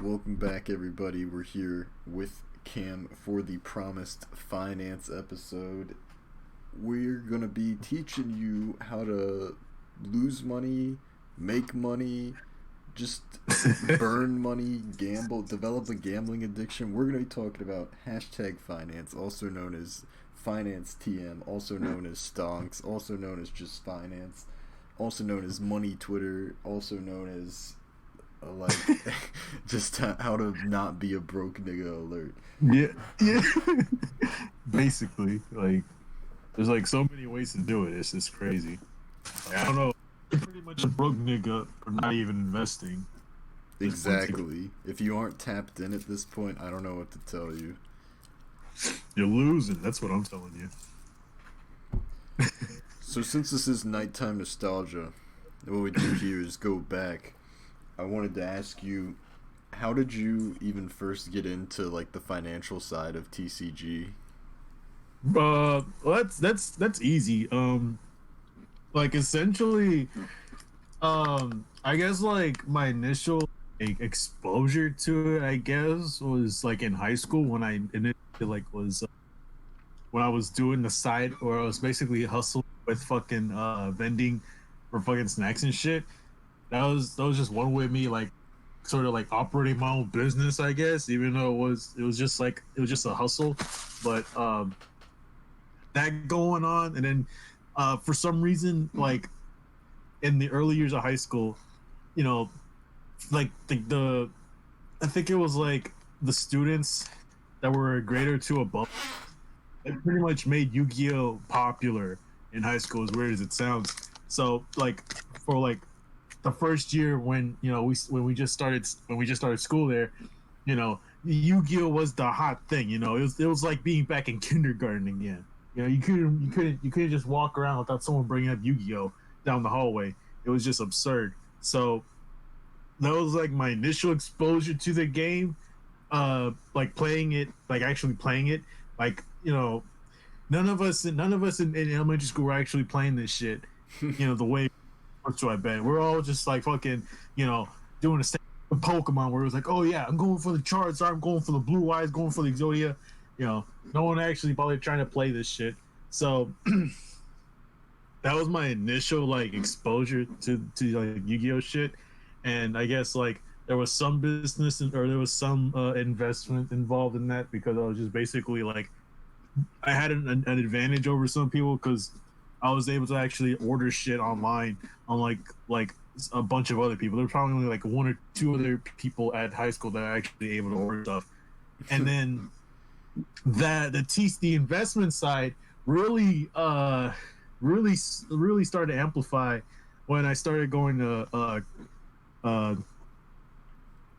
Welcome back, everybody. We're here with Cam for the promised finance episode. We're going to be teaching you how to lose money, make money, just burn money, gamble, develop a gambling addiction. We're going to be talking about hashtag finance, also known as finance TM, also known as stonks, also known as just finance, also known as money Twitter, also known as like just how to not be a broke nigga alert. Yeah, yeah. Basically, like there's like so many ways to do it. It's just crazy. Like, I don't know. You're pretty much a broke nigga for not even investing. Just once Exactly. If you aren't tapped in at this point, I don't know what to tell you. you're losing. That's what I'm telling you. So since this is nighttime nostalgia, what we do here is go back. I wanted to ask you, how did you even first get into like the financial side of TCG? Well, that's easy. Like essentially, I guess like my initial like exposure to it, I guess, was like in high school when I initially like was when I was doing the side where I was basically hustling with fucking vending for fucking snacks and shit. That was just one way of me like sort of like operating my own business, I guess, even though it was just like it was just a hustle. But that going on and then for some reason like in the early years of high school, you know, like the I think it was like the students that were a grade or two above it pretty much made Yu-Gi-Oh popular in high school, as weird as it sounds. So like for like the first year when we just started school there, Yu-Gi-Oh was the hot thing. It was like being back in kindergarten again. You couldn't just walk around without someone bringing up Yu-Gi-Oh down the hallway. It was just absurd. So that was like my initial exposure to the game. Like playing it, like actually playing it, like none of us in elementary school were actually playing this shit. The way to I bet we're all just like fucking, you know, doing the same Pokemon where it was like, oh yeah, I'm going for the Charizard, I'm going for the Blue Eyes, going for the Exodia. No one actually bothered trying to play this shit. So that was my initial like exposure to like Yu-Gi-Oh shit, and I guess like there was some business or there was some investment involved in that because I was just basically like I had an advantage over some people because I was able to actually order shit online, unlike a bunch of other people. There were probably only like one or two other people at high school that are actually able to order stuff. And then the investment side really really started to amplify when I started uh,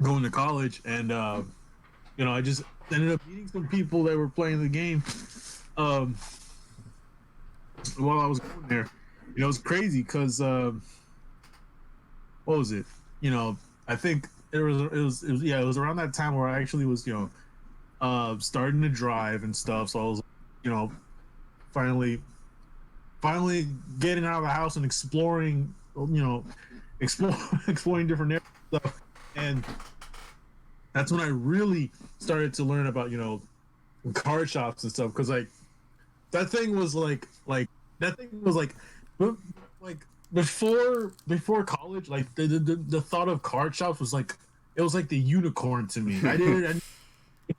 going to college, and I just ended up meeting some people that were playing the game. Um, while I was going there. It was crazy because what was it? I think it was around that time where I actually was starting to drive and stuff. So I was finally finally getting out of the house and exploring explore exploring different areas and stuff. And that's when I really started to learn about card shops and stuff because that thing was that thing was like before college, like the thought of card shops was like it was like the unicorn to me. I didn't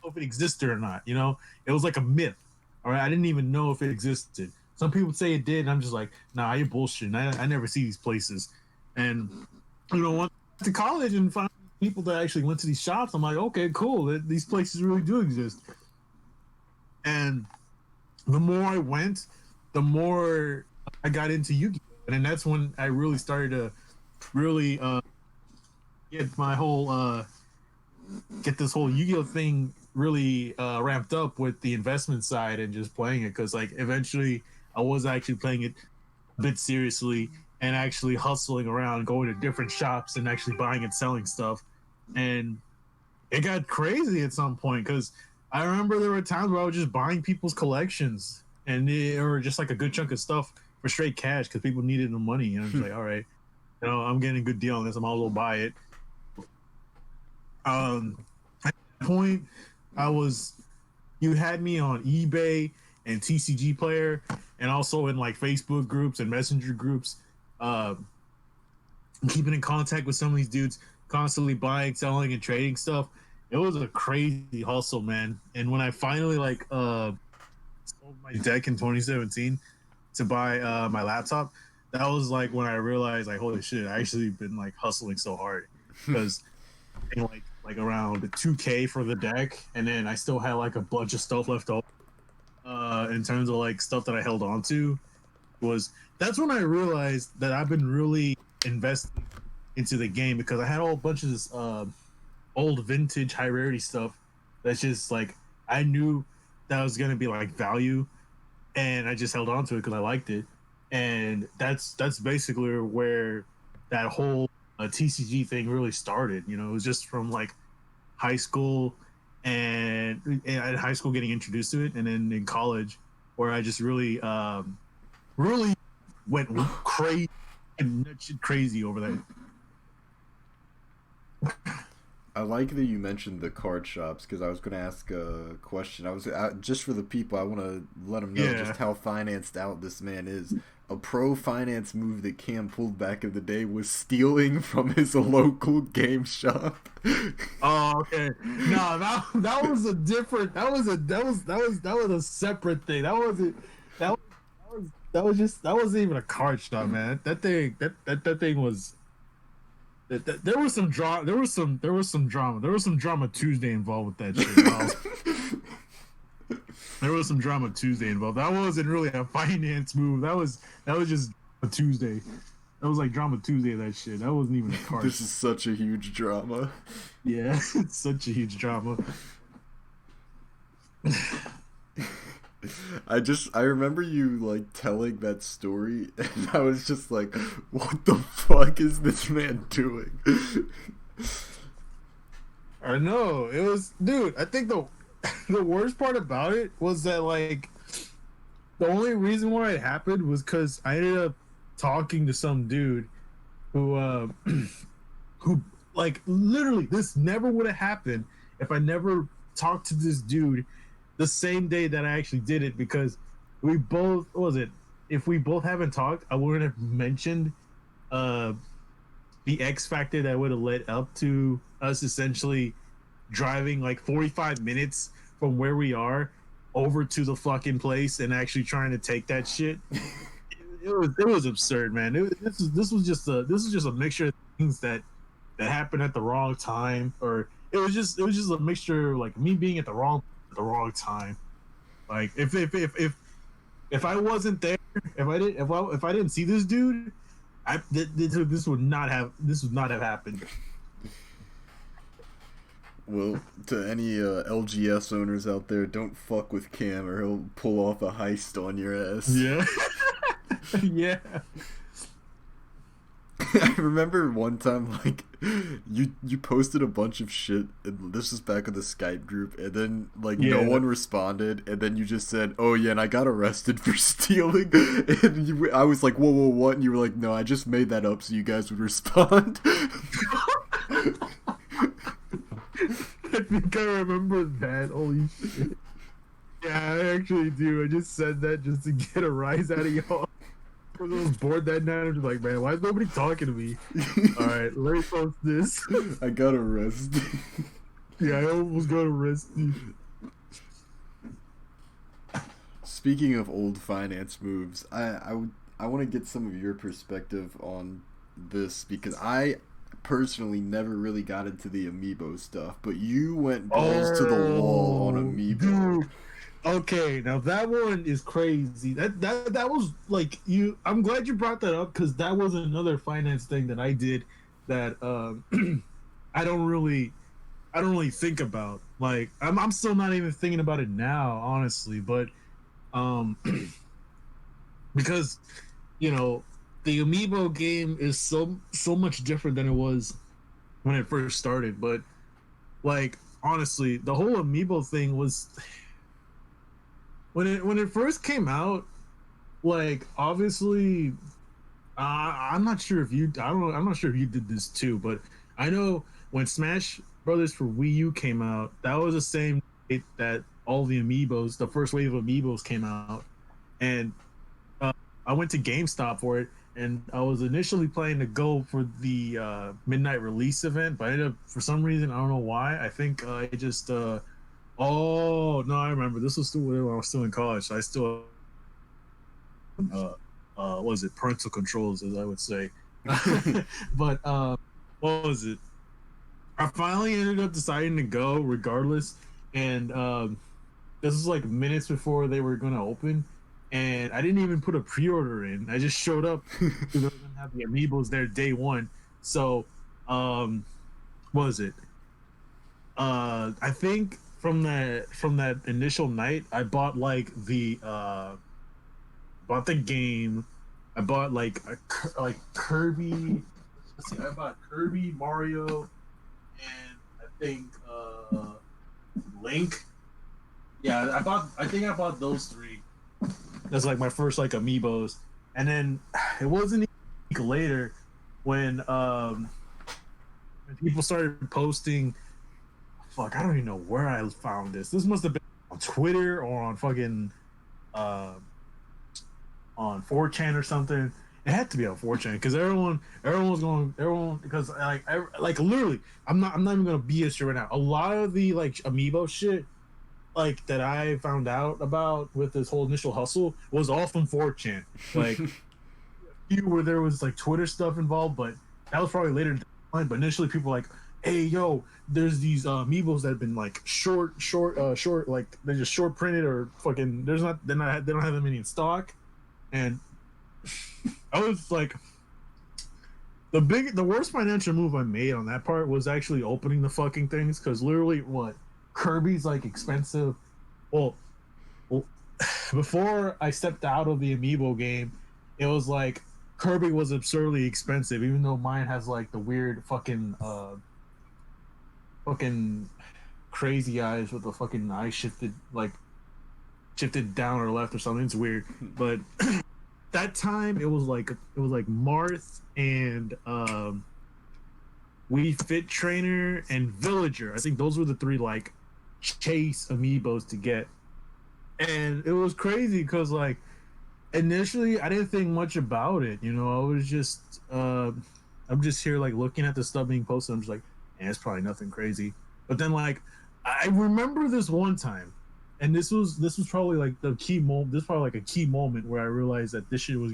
know if it existed or not. It was like a myth. All right, I didn't even know if it existed. Some people say it did, and I'm just like, nah, you're bullshitting. I never see these places. And once I went to college and found people that actually went to these shops, I'm like, okay, cool. These places really do exist. And the more I went, the more I got into Yu-Gi-Oh, and then that's when I really started to really get my whole get this whole Yu-Gi-Oh thing really ramped up with the investment side and just playing it because like eventually I was actually playing it a bit seriously and actually hustling around, going to different shops and actually buying and selling stuff, and it got crazy at some point because I remember there were times where I was just buying people's collections and or just like a good chunk of stuff for straight cash because people needed the money. And I'm just like, all right, I'm getting a good deal on this. I might as well buy it. At that point, I was you had me on eBay and TCG Player, and also in like Facebook groups and Messenger groups. Um, Keeping in contact with some of these dudes, constantly buying, selling, and trading stuff. It was a crazy hustle, man. And when I finally sold my deck in 2017 to buy my laptop, that was like when I realized, like, holy shit, I actually been like hustling so hard because like around 2K for the deck, and then I still had like a bunch of stuff left over. In terms of like stuff that I held on to, was that's when I realized that I've been really investing into the game because I had a whole bunch of this old vintage high rarity stuff that's just like I knew that was gonna be like value, and I just held on to it because I liked it, and that's basically where that whole TCG thing really started. You know, it was just from like high school, and at high school getting introduced to it, and then in college where I just really went crazy and crazy over that. I like that you mentioned the card shops because I was going to ask a question. Just for the people, I want to let them know just how financed out this man is. A pro finance move that Cam pulled back in the day was stealing from his local game shop. Oh, okay. No, that was a different. That was a separate thing. That that wasn't even a card shop, man. That thing was. There was some drama. There was some drama. There was some drama Tuesday involved with that shit. There was some drama Tuesday involved. That wasn't really a finance move. That was just a Tuesday. That was like drama Tuesday. That shit. That wasn't even a card. This is such a huge drama. Yeah, it's such a huge drama. I remember you like telling that story, and I was just like, what the fuck is this man doing? I know. It was, dude, I think the worst part about it was that like the only reason why it happened was because I ended up talking to some dude who who like literally this never would have happened if I never talked to this dude the same day that I actually did it, because we both, what was it, if we both haven't talked, I wouldn't have mentioned the X factor that would have led up to us essentially driving like 45 minutes from where we are over to the fucking place and actually trying to take that shit. It was absurd, man. This was just a mixture of things that happened at the wrong time, or it was just a mixture of like me being at the wrong time. Like if I wasn't there, if I didn't see this dude, this would not have happened. Well, to any LGS owners out there, don't fuck with Cam or he'll pull off a heist on your ass. Yeah. Yeah. I remember one time, like, you posted a bunch of shit, and this was back in the Skype group, and then, like, no one responded, and then you just said, oh, yeah, and I got arrested for stealing, and I was like, whoa, what? And you were like, no, I just made that up so you guys would respond. I think I remember that. Holy shit. Yeah, I actually do. I just said that just to get a rise out of y'all. I was bored that night. I'm just like, man, why is nobody talking to me? All right, let me post this. I got arrested. Yeah, I almost got arrested. Speaking of old finance moves, I want to get some of your perspective on this, because I personally never really got into the amiibo stuff, but you went balls to the wall on amiibo. Dude. Okay, now that one is crazy. That was like you. I'm glad you brought that up, because that was another finance thing that I did that I don't really think about. Like I'm still not even thinking about it now, honestly. But because you know the amiibo game is so much different than it was when it first started. But like honestly, the whole amiibo thing was. When it first came out, like obviously, I'm not sure if you I'm not sure if you did this too, but I know when Smash Brothers for Wii U came out, that was the same date that all the amiibos, the first wave of amiibos came out, and I went to GameStop for it, and I was initially planning to go for the midnight release event, but I ended up, for some reason, I don't know why. I think it just. Oh no, I remember. This was still when I was still in college. So I still, what was it? Parental controls, as I would say. But what was it? I finally ended up deciding to go regardless, and this was like minutes before they were going to open, and I didn't even put a pre-order in. I just showed up because they were going to have the amiibos there day one. So, what was it? I think from that initial night, I bought like bought the game. I bought like like Kirby. Let's see, I bought Kirby, Mario, and I think Link. Yeah, I think I bought those three. That's like my first like amiibos, and then it wasn't even a week later when people started posting. Fuck, I don't even know where I found this. This must have been on Twitter or on fucking uh, on 4chan or something. It had to be on 4chan because everyone was going, everyone, because like literally, I'm not even gonna BS you right now. A lot of the like amiibo shit like that I found out about with this whole initial hustle was all from 4chan. Like few where there was like Twitter stuff involved, but that was probably later down the line. But initially, people were like, "Hey, yo, there's these amiibos that have been like short, like they're just short printed or fucking. They don't have them any in stock." And I was like, the worst financial move I made on that part was actually opening the fucking things because literally, what Kirby's like expensive. Well, well, before I stepped out of the amiibo game, it was like Kirby was absurdly expensive, even though mine has like the weird fucking crazy eyes with the fucking eyes shifted down or left or something. It's weird, but that time it was like Marth and Wii Fit Trainer and Villager. I think those were the three like chase amiibos to get, and it was crazy because like initially I didn't think much about it. You know, I was just I'm just here like looking at the stuff being posted. I'm just like, it's probably nothing crazy. But then like I remember this one time, and this was probably like the key moment. This is probably like a key moment where I realized that this shit was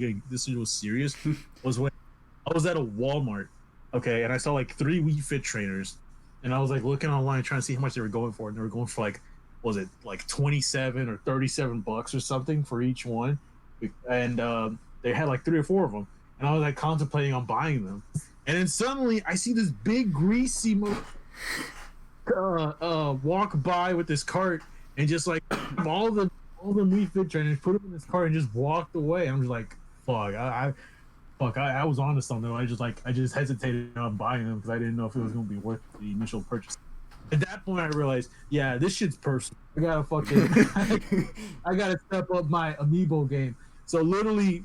serious. Was when I was at a Walmart, okay, and I saw like three Wii Fit trainers, and I was like looking online trying to see how much they were going for, and they were going for like, was it like 27 or 37 bucks or something for each one, and they had like three or four of them, and I was like contemplating on buying them, and then suddenly I see this big greasy walk by with this cart and just like all the Wii Fit trainers, put them in this cart and just walked away. I'm just like, fuck, I was onto something. I just hesitated on buying them because I didn't know if it was going to be worth the initial purchase. At that point, I realized, yeah, this shit's personal. I gotta fucking, I gotta step up my amiibo game. So literally,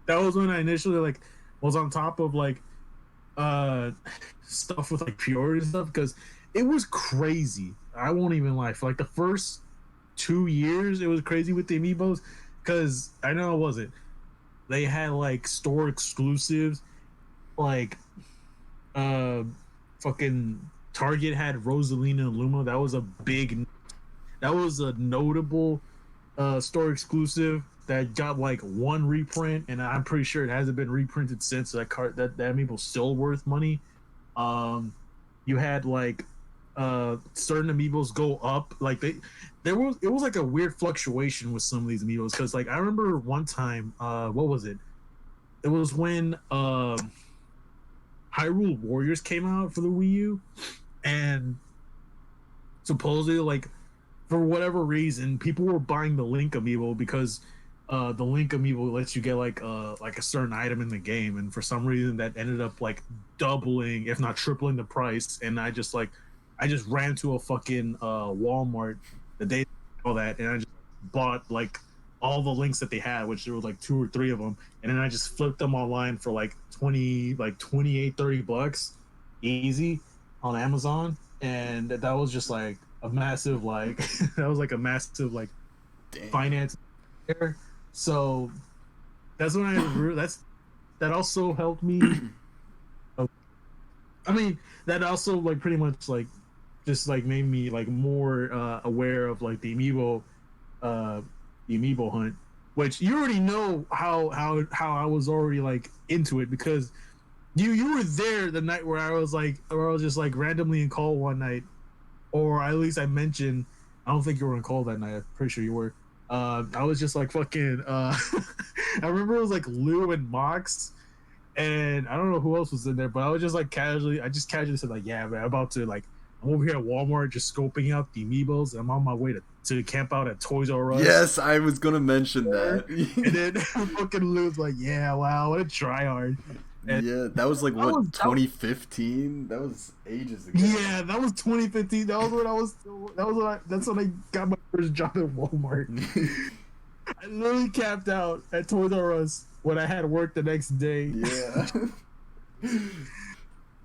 that was when I initially like was on top of like stuff with like purity and stuff because it was crazy. I won't even lie. For like the first 2 years, it was crazy with the amiibos because I know it wasn't. They had like store exclusives, like fucking Target had Rosalina and Luma. That was a notable store exclusive that got like one reprint, and I'm pretty sure it hasn't been reprinted since. That amiibo's still worth money. You had like certain amiibos go up, like it was like a weird fluctuation with some of these amiibos because like I remember one time, what was it? It was when Hyrule Warriors came out for the Wii U, and supposedly like for whatever reason people were buying the Link amiibo because the Link amiibo lets you get like a certain item in the game, and for some reason that ended up like doubling if not tripling the price, and I just ran to a fucking Walmart the day all that, and I just bought like all the links that they had, which there were like 2 or 3 of them, and then I just flipped them online for like 28, 30 bucks easy. on Amazon, and that was just like a massive like that was like a massive like Damn. finance there. So that's when that also helped me. I mean, that also like pretty much like just like made me like more aware of like uh the amiibo hunt, which you already know how I was already like into it because you were there the night where I was just like randomly in call one night, or at least I mentioned. I don't think you were in call that night. I'm pretty sure you were. I was just like fucking. I remember it was like Lou and Mox, and I don't know who else was in there, but I was just like casually. I just casually said like, "Yeah, man, I'm about to like. I'm over here at Walmart just scoping out the amiibos. And I'm on my way to camp out at Toys R Us." Yes, I was gonna mention that. And then fucking Lou's like, "Yeah, wow, what a tryhard." And Yeah, that was like that was what, 2015? That was ages ago. yeah, that was 2015. That was when I was. That was when that's when I got my first job at Walmart. I literally capped out at Toys R Us when I had work the next day. Yeah.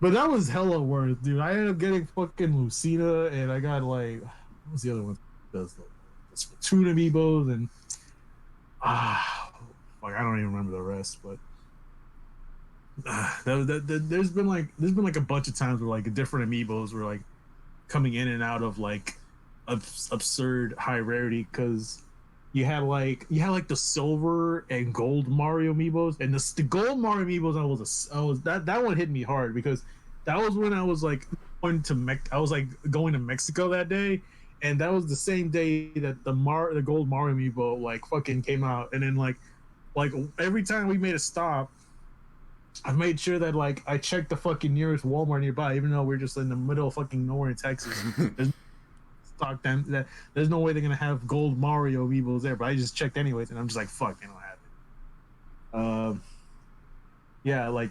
But that was hella worth, dude. I ended up getting fucking Lucina, and I got like, what was the other one? The Splatoon amiibos, and like I don't even remember the rest. But there's been like a bunch of times where like different amiibos were like coming in and out of like absurd high rarity because you had the silver and gold Mario amiibos, and the gold Mario amiibos I was that one hit me hard because that was when I was like going to Mexico that day, and that was the same day that the gold Mario amiibo like fucking came out, and then like every time we made a stop, I made sure that like I checked the fucking nearest Walmart nearby, even though we're just in the middle of fucking nowhere in Texas. Stock them that there's no way they're gonna have gold Mario amiibos there, but I just checked anyways, and I'm just like, fuck, they don't have it. Yeah, like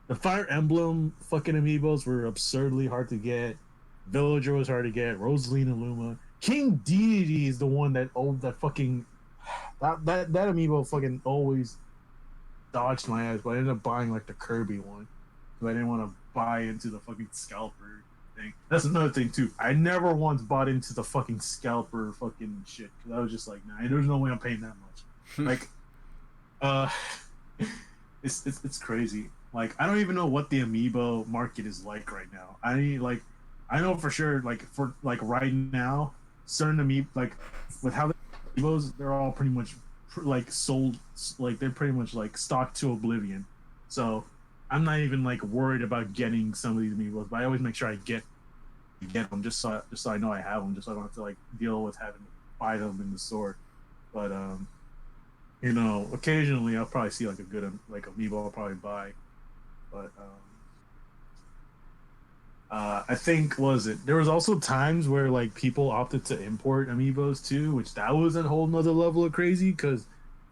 the Fire Emblem fucking amiibos were absurdly hard to get. Villager was hard to get. Rosalina Luma, King Dedede is the one that fucking that amiibo fucking always dodged my ass, but I ended up buying like the Kirby one because I didn't want to buy into the fucking scalper thing. That's another thing too. I never once bought into the fucking scalper fucking shit because I was just like, nah, there's no way I'm paying that much. Like, it's crazy. Like, I don't even know what the amiibo market is like right now. I know for sure, like for like right now, certain amiibo like with how the amiibos, they're all pretty much like sold, like they're pretty much like stocked to oblivion. So I'm not even like worried about getting some of these amiibos, but I always make sure I get them just so I know I have them, just so I don't have to like deal with having to buy them in the store. But you know, occasionally I'll probably see like a good like amiibo I'll probably buy. But I think there was also times where like people opted to import amiibos too, which that was a whole nother level of crazy because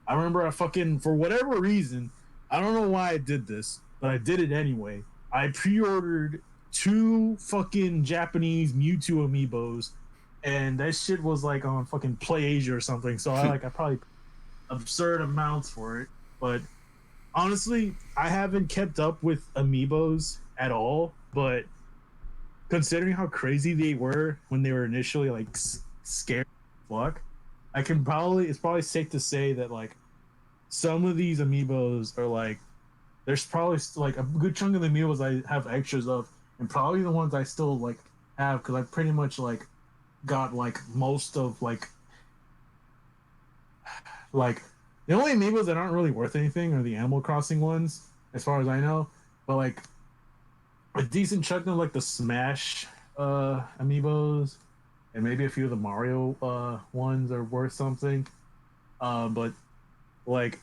I remember I fucking, for whatever reason, I don't know why I did this, but I did it anyway. I pre-ordered 2 fucking Japanese Mewtwo amiibos, and that shit was like on fucking PlayAsia or something. So I probably paid absurd amounts for it. But honestly, I haven't kept up with amiibos at all. But considering how crazy they were when they were initially like scared fuck, it's probably safe to say that like some of these amiibos are like, there's probably like a good chunk of the amiibos I have extras of, and probably the ones I still like have because I pretty much like got like most of like the only amiibos that aren't really worth anything are the Animal Crossing ones, as far as I know. But like a decent chunk of like the Smash amiibos and maybe a few of the Mario ones are worth something. But like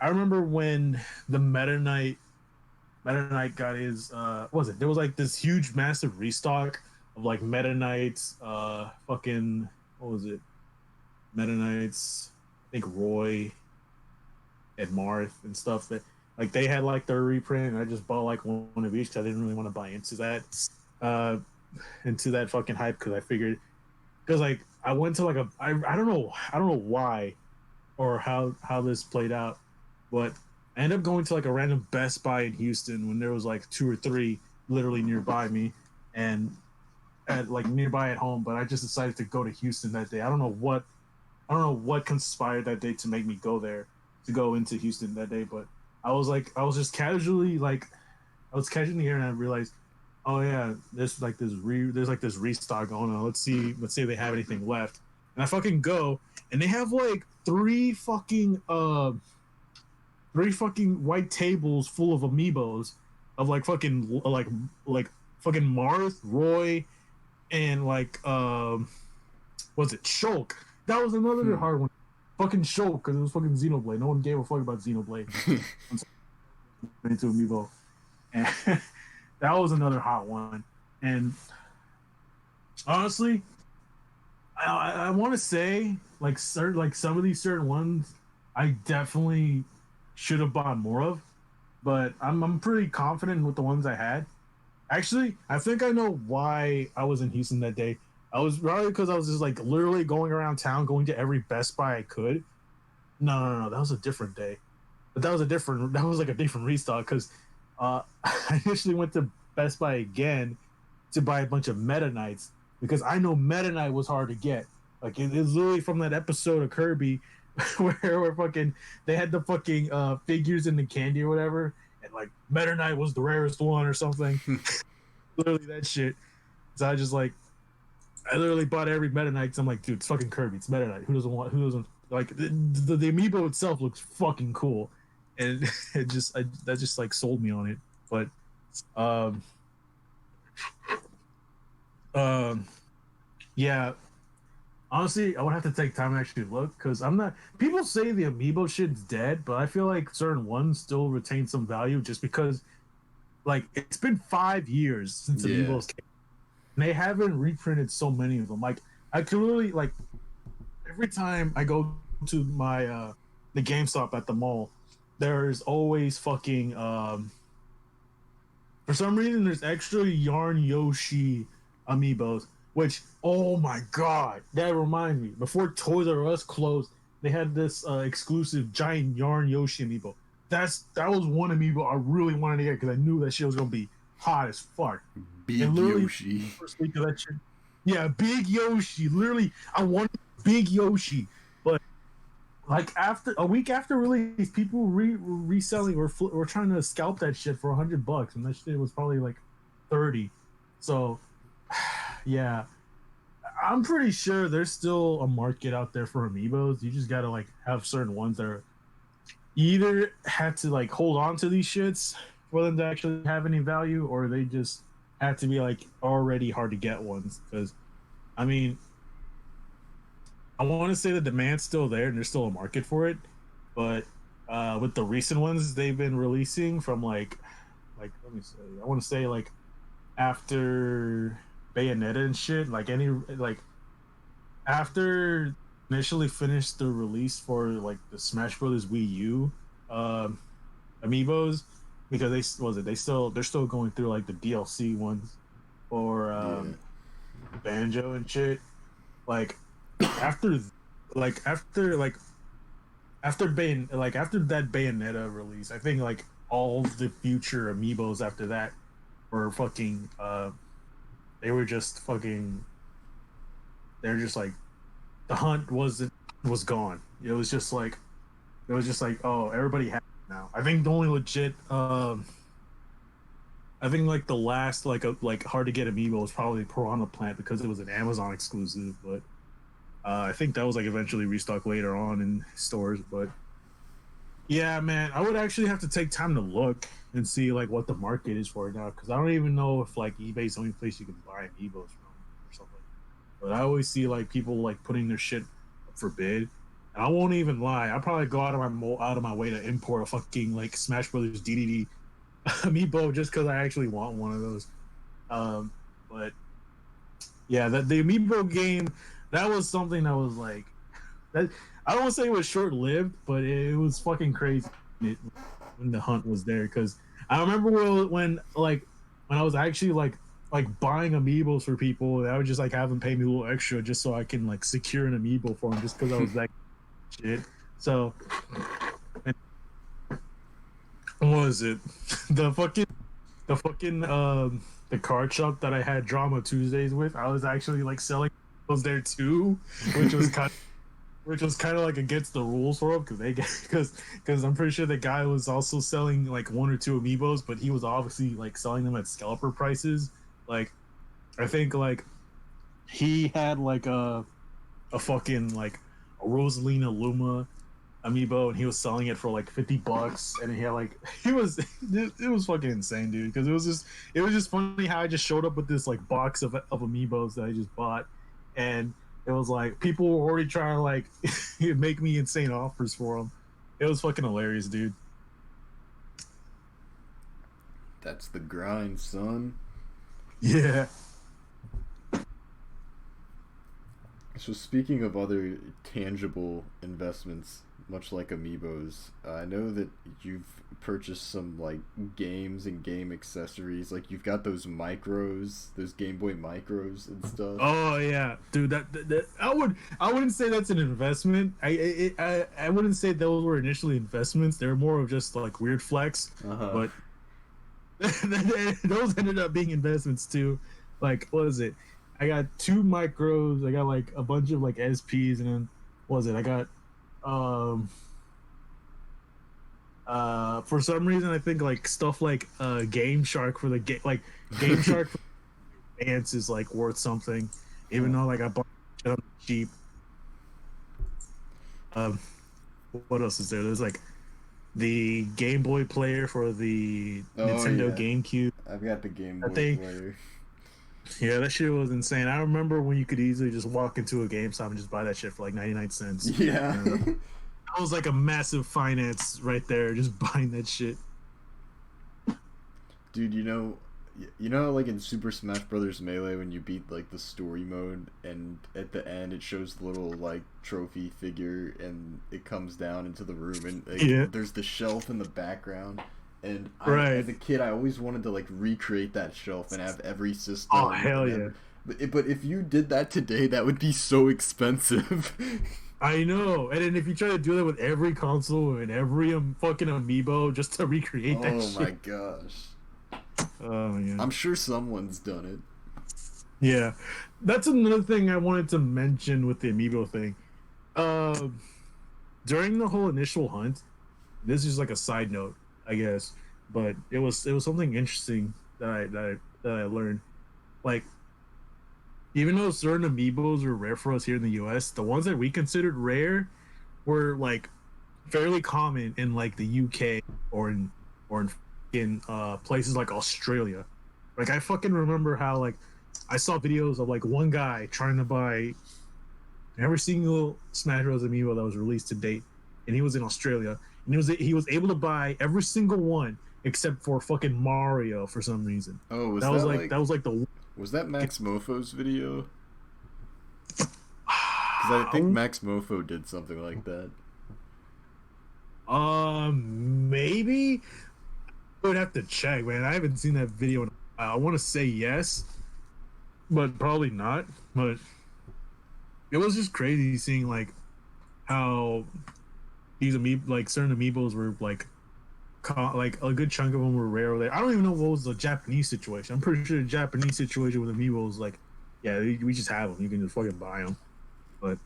I remember when the Meta Knight got his there was like this huge massive restock of like Meta Knights, fucking what was it? Meta Knights, I think Roy and Marth and stuff that like they had like their reprint, and I just bought like one of each because I didn't really want to buy into that fucking hype because I figured because like I went to like I don't know why or how this played out, but I ended up going to like a random Best Buy in Houston when there was like 2 or 3 literally nearby me, and at like nearby at home, but I just decided to go to Houston that day. I don't know what conspired that day to make me go there, to go into Houston that day, but I was just casually like, I was casually here and I realized, oh yeah, there's like this restock going on. Let's see if they have anything left. And I fucking go, and they have like three fucking white tables full of amiibos of like fucking like fucking Marth, Roy, and like was it Shulk? That was another hard one. Fucking Shulk, because it was fucking Xenoblade. No one gave a fuck about Xenoblade. Into amiibo, and that was another hot one. And honestly, I want to say like some of these certain ones, I definitely should have bought more of, but I'm pretty confident with the ones I had. Actually, I think I know why I was in Houston that day. I was probably because I was just like literally going around town, going to every Best Buy I could. No, that was a different day. But that was like a different restock because I initially went to Best Buy again to buy a bunch of Meta Knights because I know Meta Knight was hard to get. Like it's literally from that episode of Kirby where fucking they had the fucking figures in the candy or whatever, and like Meta Knight was the rarest one or something. Literally that shit. So I literally bought every Meta Knight. So I'm like, dude, it's fucking Kirby. It's Meta Knight. Who doesn't like the amiibo itself looks fucking cool, and that just like sold me on it. But yeah, honestly, I would have to take time to actually look because I'm not. People say the amiibo shit's dead, but I feel like certain ones still retain some value just because, like, it's been 5 years since amiibos came. And they haven't reprinted so many of them. Like, I could really like every time I go to my the GameStop at the mall, there's always fucking for some reason there's extra Yarn Yoshi amiibos, which oh my god, that reminds me. Before Toys R Us closed, they had this exclusive giant Yarn Yoshi amiibo. That was one amiibo I really wanted to get because I knew that shit was gonna be hot as fuck. Big Yoshi. First week of that shit. Yeah, Big Yoshi. Literally, I wanted Big Yoshi, but like after a week after release, people reselling or trying to scalp that shit for $100, and that shit was probably like 30. So, yeah, I'm pretty sure there's still a market out there for amiibos. You just gotta like have certain ones that are either had to like hold on to these shits for them to actually have any value, or they just had to be like already hard to get ones. Because, I mean, I want to say the demand's still there and there's still a market for it, but with the recent ones they've been releasing from like let me say, I want to say like after Bayonetta and shit, like any like after initially finished the release for like the Smash Brothers Wii U amiibos, because they're still going through like the DLC ones for Banjo and shit. Like after after that Bayonetta release, I think like all the future amiibos after that were fucking they were just fucking they're just like the hunt was gone. It was just like oh, everybody has it now. I think the only legit I think like the last like hard to get amiibo was probably Piranha Plant because it was an Amazon exclusive, but I think that was like eventually restocked later on in stores. But yeah, man, I would actually have to take time to look and see like what the market is for it now, because I don't even know if like eBay's the only place you can buy amiibos from or something. But I always see like people like putting their shit up for bid, and I won't even lie, I'll probably go out of my way to import a fucking like Smash Brothers DDD amiibo just because I actually want one of those. But yeah, the amiibo game, that was something that was like that. I don't want to say it was short lived, but it was fucking crazy when the hunt was there. Because I remember when I was actually like buying amiibos for people, and I would just like have them pay me a little extra just so I can like secure an amiibo for them, just because I was that shit. So what was it? The fucking the card shop that I had Drama Tuesdays with, I was actually like selling those there too, which was kind of like against the rules for him because I'm pretty sure the guy was also selling like one or two amiibos, but he was obviously like selling them at scalper prices. Like I think like he had like a fucking like a Rosalina Luma amiibo, and he was selling it for like $50, and he had like it was fucking insane, dude. Because it was just funny how I just showed up with this like box of amiibos that I just bought, and it was like people were already trying to like make me insane offers for them. It was fucking hilarious, dude. That's the grind, son. Yeah. So speaking of other tangible investments, much like amiibos, I know that you've purchased some like games and game accessories. Like you've got those micros, those Game Boy micros and stuff. Oh yeah, dude. That I wouldn't say that's an investment. I wouldn't say those were initially investments. They were more of just like weird flex. Uh-huh. But those ended up being investments too. Like what is it? I got two micros. I got like a bunch of like SPs, and then what was it? I got for some reason I think like stuff like Game Shark for the game, like Game Shark for Ants is like worth something, even though like I bought it on cheap. Um, what else is there? There's like the Game Boy player for the Nintendo GameCube. I've got the Game Boy player. Yeah, that shit was insane. I remember when you could easily just walk into a GameStop and just buy that shit for like 99 cents. Yeah. That was like a massive finance right there, just buying that shit. Dude, you know like in Super Smash Brothers Melee when you beat like the story mode and at the end it shows the little like trophy figure and it comes down into the room and like, there's the shelf in the background. And as a kid, I always wanted to like recreate that shelf and have every system. Oh hell yeah! But if you did that today, that would be so expensive. I know, and then if you try to do that with every console and every fucking amiibo just to recreate that shit. Oh my gosh! Oh yeah. I'm sure someone's done it. Yeah, that's another thing I wanted to mention with the amiibo thing. During the whole initial hunt, this is like a side note, I guess, but it was something interesting that I learned. Like, even though certain amiibos are rare for us here in the U.S., the ones that we considered rare were like fairly common in like the U.K. or in places like Australia. Like I fucking remember how like I saw videos of like one guy trying to buy every single Smash Bros. Amiibo that was released to date, and he was in Australia. And he was able to buy every single one except for fucking Mario for some reason. Oh, was that Max Mofo's video? Because I think Max Mofo did something like that. Maybe I would have to check, man. I haven't seen that video in a while. I want to say yes, but probably not. But it was just crazy seeing like how these like certain amiibos were like a good chunk of them were rare. I don't even know what was the Japanese situation. I'm pretty sure the Japanese situation with amiibos, like, yeah, we just have them. You can just fucking buy them. But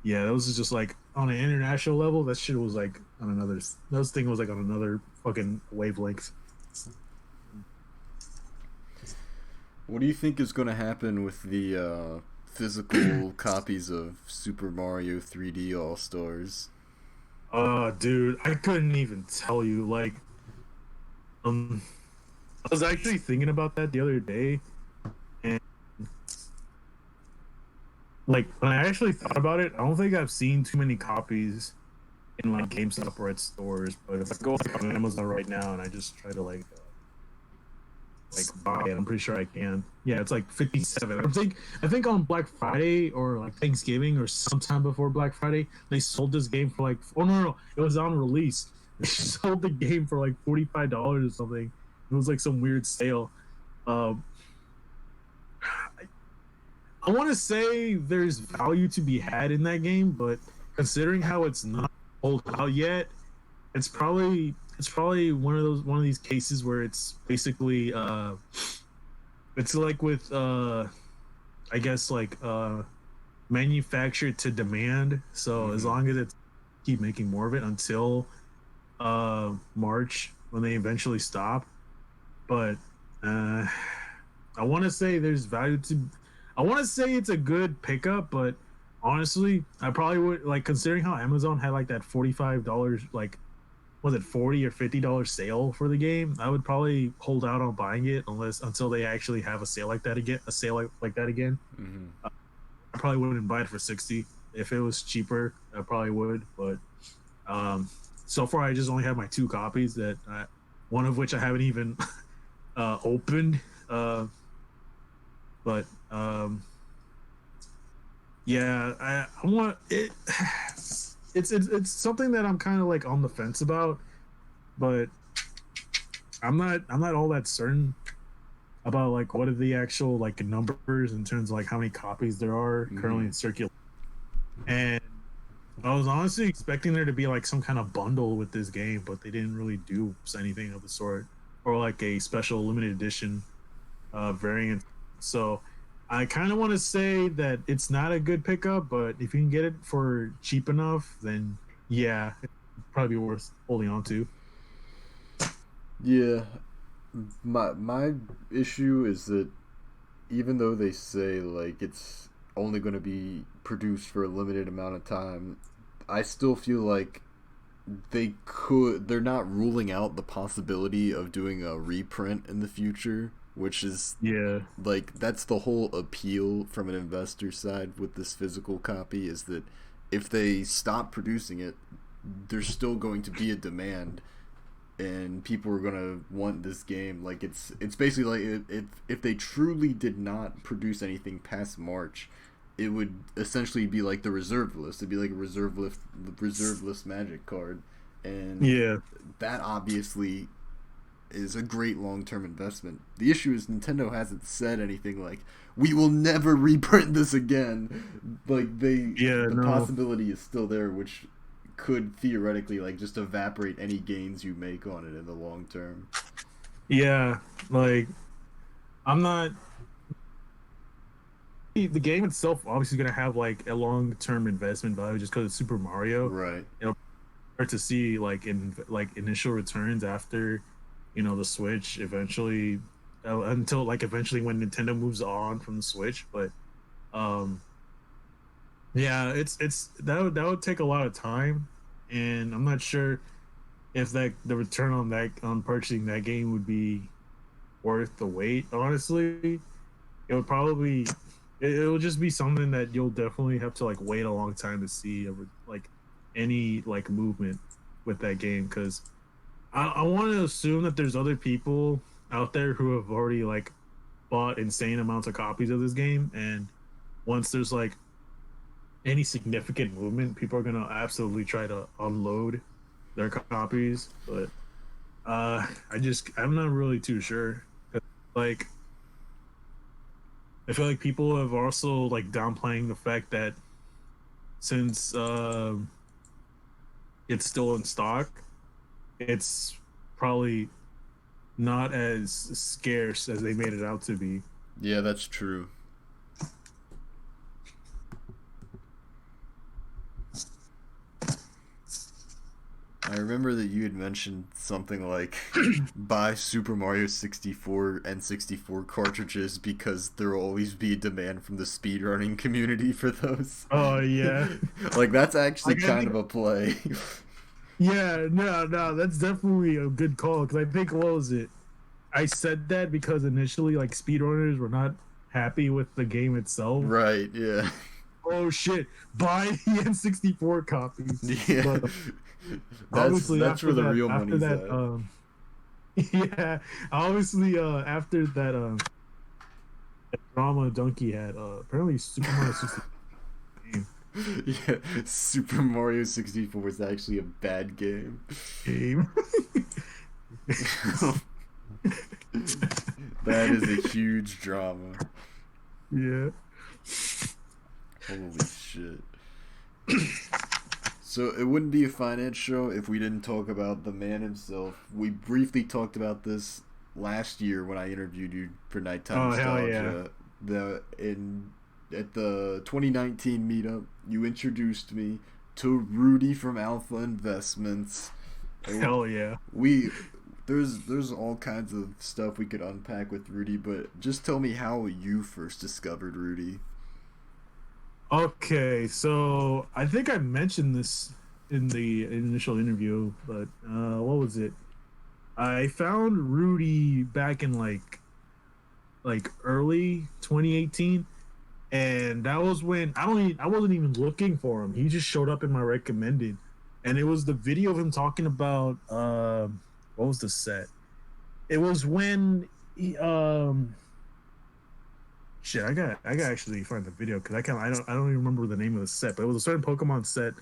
yeah, that was just like on an international level. That shit was like on another. Those thing was like on another fucking wavelength. What do you think is going to happen with the physical copies of Super Mario 3D All Stars? Dude, I couldn't even tell you. Like, I was actually thinking about that the other day, and like when I actually thought about it, I don't think I've seen too many copies in like GameStop or at stores. But if I go like, on Amazon right now and I just try to like buy it, I'm pretty sure I can. Yeah, it's like 57. I think on Black Friday or like Thanksgiving or sometime before Black Friday, they sold this game for like no, it was on release. They sold the game for like $45 or something. It was like some weird sale. I want to say there's value to be had in that game, but considering how it's not sold out yet, it's probably one of these cases where it's basically It's like with I guess like manufactured to demand. So as Mm-hmm. long as it's keep making more of it until March when they eventually stop. But uh I want to say there's value to. I want to say it's a good pickup, but honestly, I probably would like considering how Amazon had like that $45 like was it 40 or $50 sale for the game. I would probably hold out on buying it unless until they actually have a sale like that again. A sale like that again. Mm-hmm. I probably wouldn't buy it for 60. If it was cheaper, I probably would. But um, so far, I just only have my two copies one of which I haven't even opened. But yeah, I want it. It's something that I'm kind of like on the fence about, but I'm not all that certain about like what are the actual like numbers in terms of like how many copies there are currently Mm-hmm. in circulation. And I was honestly expecting there to be like some kind of bundle with this game, but they didn't really do anything of the sort, or like a special limited edition variant. So I kind of want to say that it's not a good pickup, but if you can get it for cheap enough, then yeah, it's probably be worth holding on to. Yeah, my issue is that even though they say like it's only going to be produced for a limited amount of time, I still feel like they're not ruling out the possibility of doing a reprint in the future, which is Yeah, like that's the whole appeal from an investor side with this physical copy is that if they stop producing it, there's still going to be a demand and people are gonna want this game. Like it's basically like if they truly did not produce anything past March, it would essentially be like the reserve list. It'd be like a reserve list Magic card, and yeah, that obviously is a great long term investment. The issue is Nintendo hasn't said anything like we will never reprint this again. Like yeah. the No, possibility is still there, which could theoretically like just evaporate any gains you make on it in the long term. yeah. Like I'm not. The game itself obviously going to have like a long term investment value just because it's Super Mario. Right. It'll start to see like in like initial returns after the Switch eventually until like eventually when Nintendo moves on from the Switch. But um yeah, it's that would take a lot of time, and I'm not sure if that the return on that on purchasing that game would be worth the wait. Honestly, it would probably it will just be something that you'll definitely have to like wait a long time to see like any like movement with that game because I want to assume that there's other people out there who have already like bought insane amounts of copies of this game, and once there's like any significant movement, people are gonna absolutely try to unload their copies. But I'm not really too sure. Like I feel like people have also like downplaying the fact that since it's still in stock, it's probably not as scarce as they made it out to be. Yeah, that's true. I remember that you had mentioned something like buy Super Mario 64 and 64 cartridges because there will always be a demand from the speedrunning community for those. Oh yeah, Like that's actually like I kind think of a play. yeah, no, that's definitely a good call because I think what was it? I said that because initially like speedrunners were not happy with the game itself. Right, yeah. Oh shit, buy the N64 copies. Yeah. But That's obviously that's where the real after money's that at. yeah, obviously after that drama Donkey had apparently Super Mario 64 Yeah, Super Mario 64 is actually a bad game. game. That is a huge drama. Yeah. Holy shit. So it wouldn't be a finance show if we didn't talk about the man himself. We briefly talked about this last year when I interviewed you for Nighttime Oh hell yeah! Nostalgia. At the 2019 meetup, you introduced me to Rudy from Alpha Investments. And Hell yeah! we there's all kinds of stuff we could unpack with Rudy, but just tell me how you first discovered Rudy. Okay, so I think I mentioned this in the initial interview, but what was it? I found Rudy back in like early 2018, and that was when I wasn't even looking for him. He just showed up in my recommended, and it was the video of him talking about what was the set? It was when he, shit, I got actually find the video because I don't even remember the name of the set, but it was a certain Pokemon set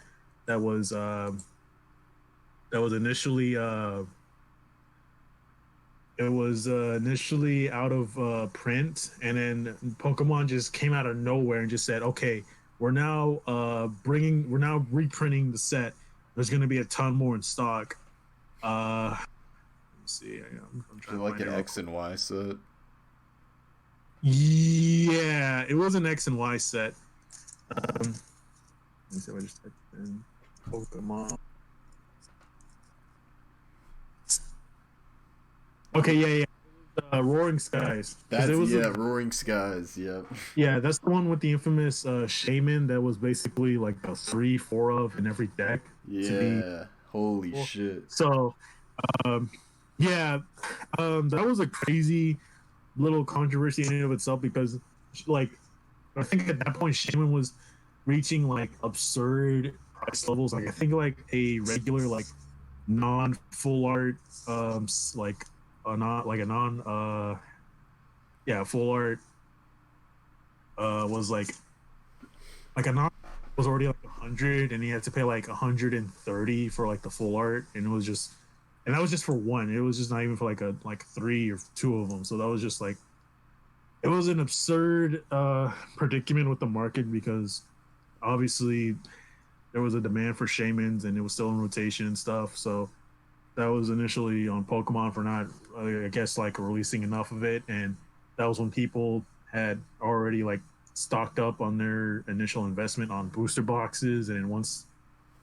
that was initially out of print, and then Pokemon just came out of nowhere and just said, "Okay, we're now reprinting the set. There's going to be a ton more in stock." Let me see. I'm Is it trying to like find an it. X and Y set? Yeah, it was an X and Y set. Let me see if I just typed in Pokemon. Okay, yeah. Roaring Skies. 'Cause That's, it was yeah, Roaring Skies. Yep. yeah, that's the one with the infamous Shaman that was basically like a 3, 4 of in every deck to be. Yeah. Holy shit. So, um, yeah, that was a crazy little controversy in and of itself because, like, I think at that point Shaman was reaching like absurd price levels. Like, I think like a regular like non full art, like a not like a non yeah full art was like a non was already like 100, and he had to pay like 130 for like the full art, and it was just, and that was just for one. It was just not even for like three or two of them. So that was just like, it was an absurd predicament with the market because obviously there was a demand for shamans and it was still in rotation and stuff. So that was initially on Pokemon for not, I guess, like releasing enough of it, and that was when people had already like stocked up on their initial investment on booster boxes, and once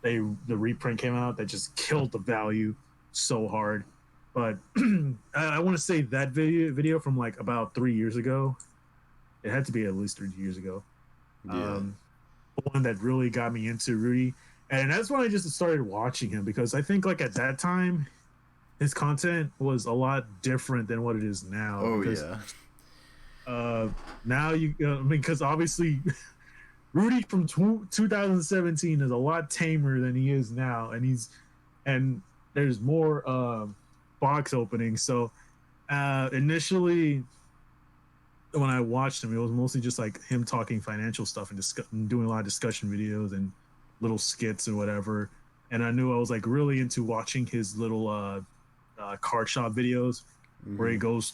the reprint came out, that just killed the value so hard. But I want to say that video from like about 3 years ago, it had to be at least 3 years ago. Yeah. The one that really got me into Rudy, and that's when I just started watching him because I think like at that time his content was a lot different than what it is now. Oh, Because yeah. now I mean, because obviously Rudy from 2017 is a lot tamer than he is now, and there's more box openings. So initially, when I watched him, it was mostly just like him talking financial stuff and doing a lot of discussion videos and little skits and whatever. And I knew I was like really into watching his little card shop videos where he Hmm. goes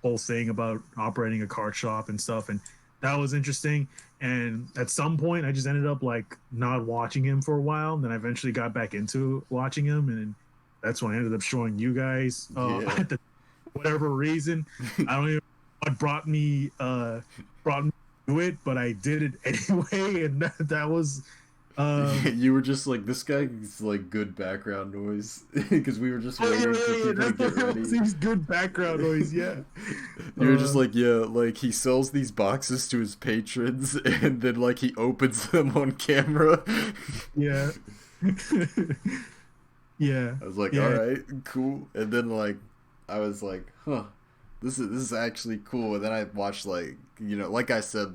whole thing about operating a card shop and stuff, and that was interesting. And at some point I just ended up like not watching him for a while, and then I eventually got back into watching him, and that's when I ended up showing you guys Yeah. at the whatever reason. I don't even know what brought me to it, but I did it anyway, and that was You were just like, this guy's like good background noise because we were just oh waiting for yeah, people to that's get what it ready. was. It was good background noise, yeah. You were just uh like, yeah, like he sells these boxes to his patrons and then like he opens them on camera. yeah. Yeah, I was like, all yeah, right, cool. And then like I was like, huh, this is actually cool. And then I watched like, like I said,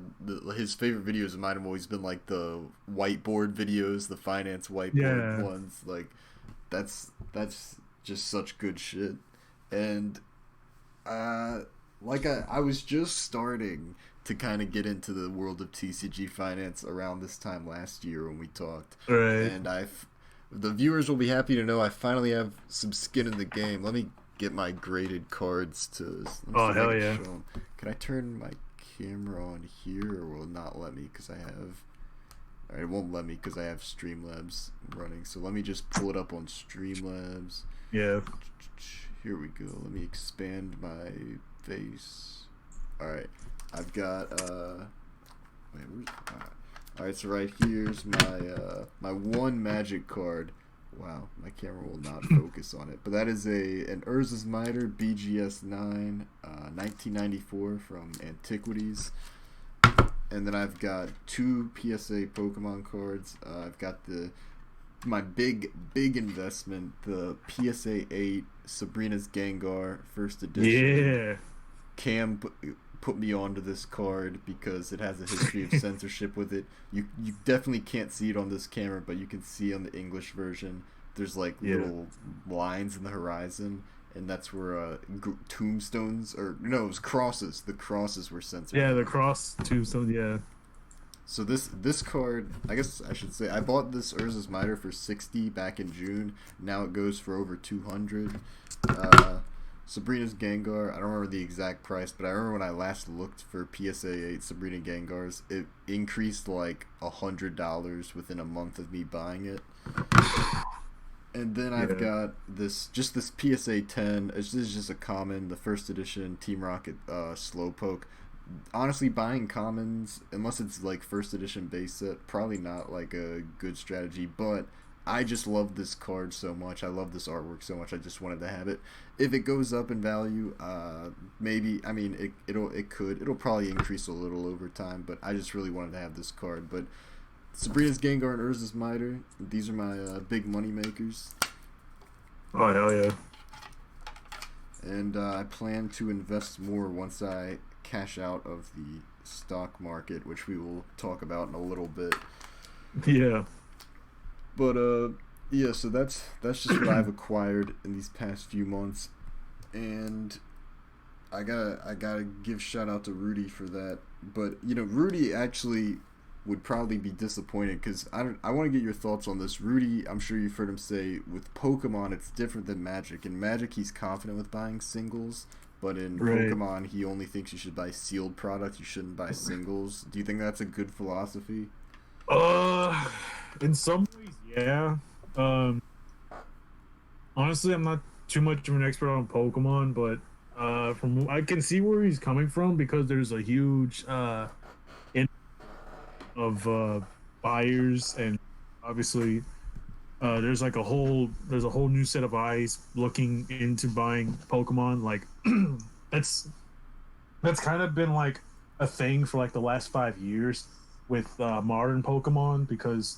his favorite videos of mine have always been like the whiteboard videos, the finance whiteboard yeah, ones. Like that's just such good shit. And uh, like I was just starting to kind of get into the world of TCG finance around this time last year when we talked, right. and the viewers will be happy to know I finally have some skin in the game. Let me get my graded cards to. Let me see Oh if I hell can yeah. show 'em. Can I turn my camera on here, or will it not let me because I have? All right, it won't let me because I have Streamlabs running. So let me just pull it up on Streamlabs. Yeah. here we go. Let me expand my face. All right, I've got wait, where's all right, so right here's my one magic card. Wow, my camera will not focus on it. But that is an Urza's Mitre BGS 9, 1994 from Antiquities. And then I've got two PSA Pokemon cards. I've got my big investment, the PSA 8 Sabrina's Gengar first edition. Yeah. Cam put me onto this card because it has a history of censorship with it. You definitely can't see it on this camera, but you can see on the English version there's like little lines in the horizon, and that's where tombstones, or no, it was crosses. The crosses were censored. Yeah, the cross tombstones. Yeah. So this card, I guess I should say, I bought this Urza's Mitre for $60 back in June. Now it goes for over $200. Sabrina's Gengar, I don't remember the exact price, but I remember when I last looked for PSA 8 Sabrina Gengars, it increased like $100 within a month of me buying it. And then I've got this PSA 10. This is just a common, the first edition Team Rocket Slowpoke. Honestly, buying commons, unless it's like first edition base set, probably not like a good strategy, but I just love this card so much. I love this artwork so much. I just wanted to have it. If it goes up in value, maybe, I mean, it'll probably increase a little over time, but I just really wanted to have this card. But Sabrina's Gengar and Urza's Mitre, these are my big money makers. Oh, hell yeah. And I plan to invest more once I cash out of the stock market, which we will talk about in a little bit. Yeah. But yeah, so that's just what I've acquired in these past few months, and I gotta give shout out to Rudy for that. But you know, Rudy actually would probably be disappointed because I want to get your thoughts on this. Rudy, I'm sure you've heard him say with Pokemon it's different than Magic. In Magic he's confident with buying singles, but in Pokemon he only thinks you should buy sealed products, you shouldn't buy singles. Do you think that's a good philosophy? In some ways, yeah. Honestly, I'm not too much of an expert on Pokemon, but from I can see where he's coming from because there's a huge of buyers, and obviously there's a whole new set of eyes looking into buying Pokemon. Like that's kind of been like a thing for like the last 5 years with modern Pokemon, because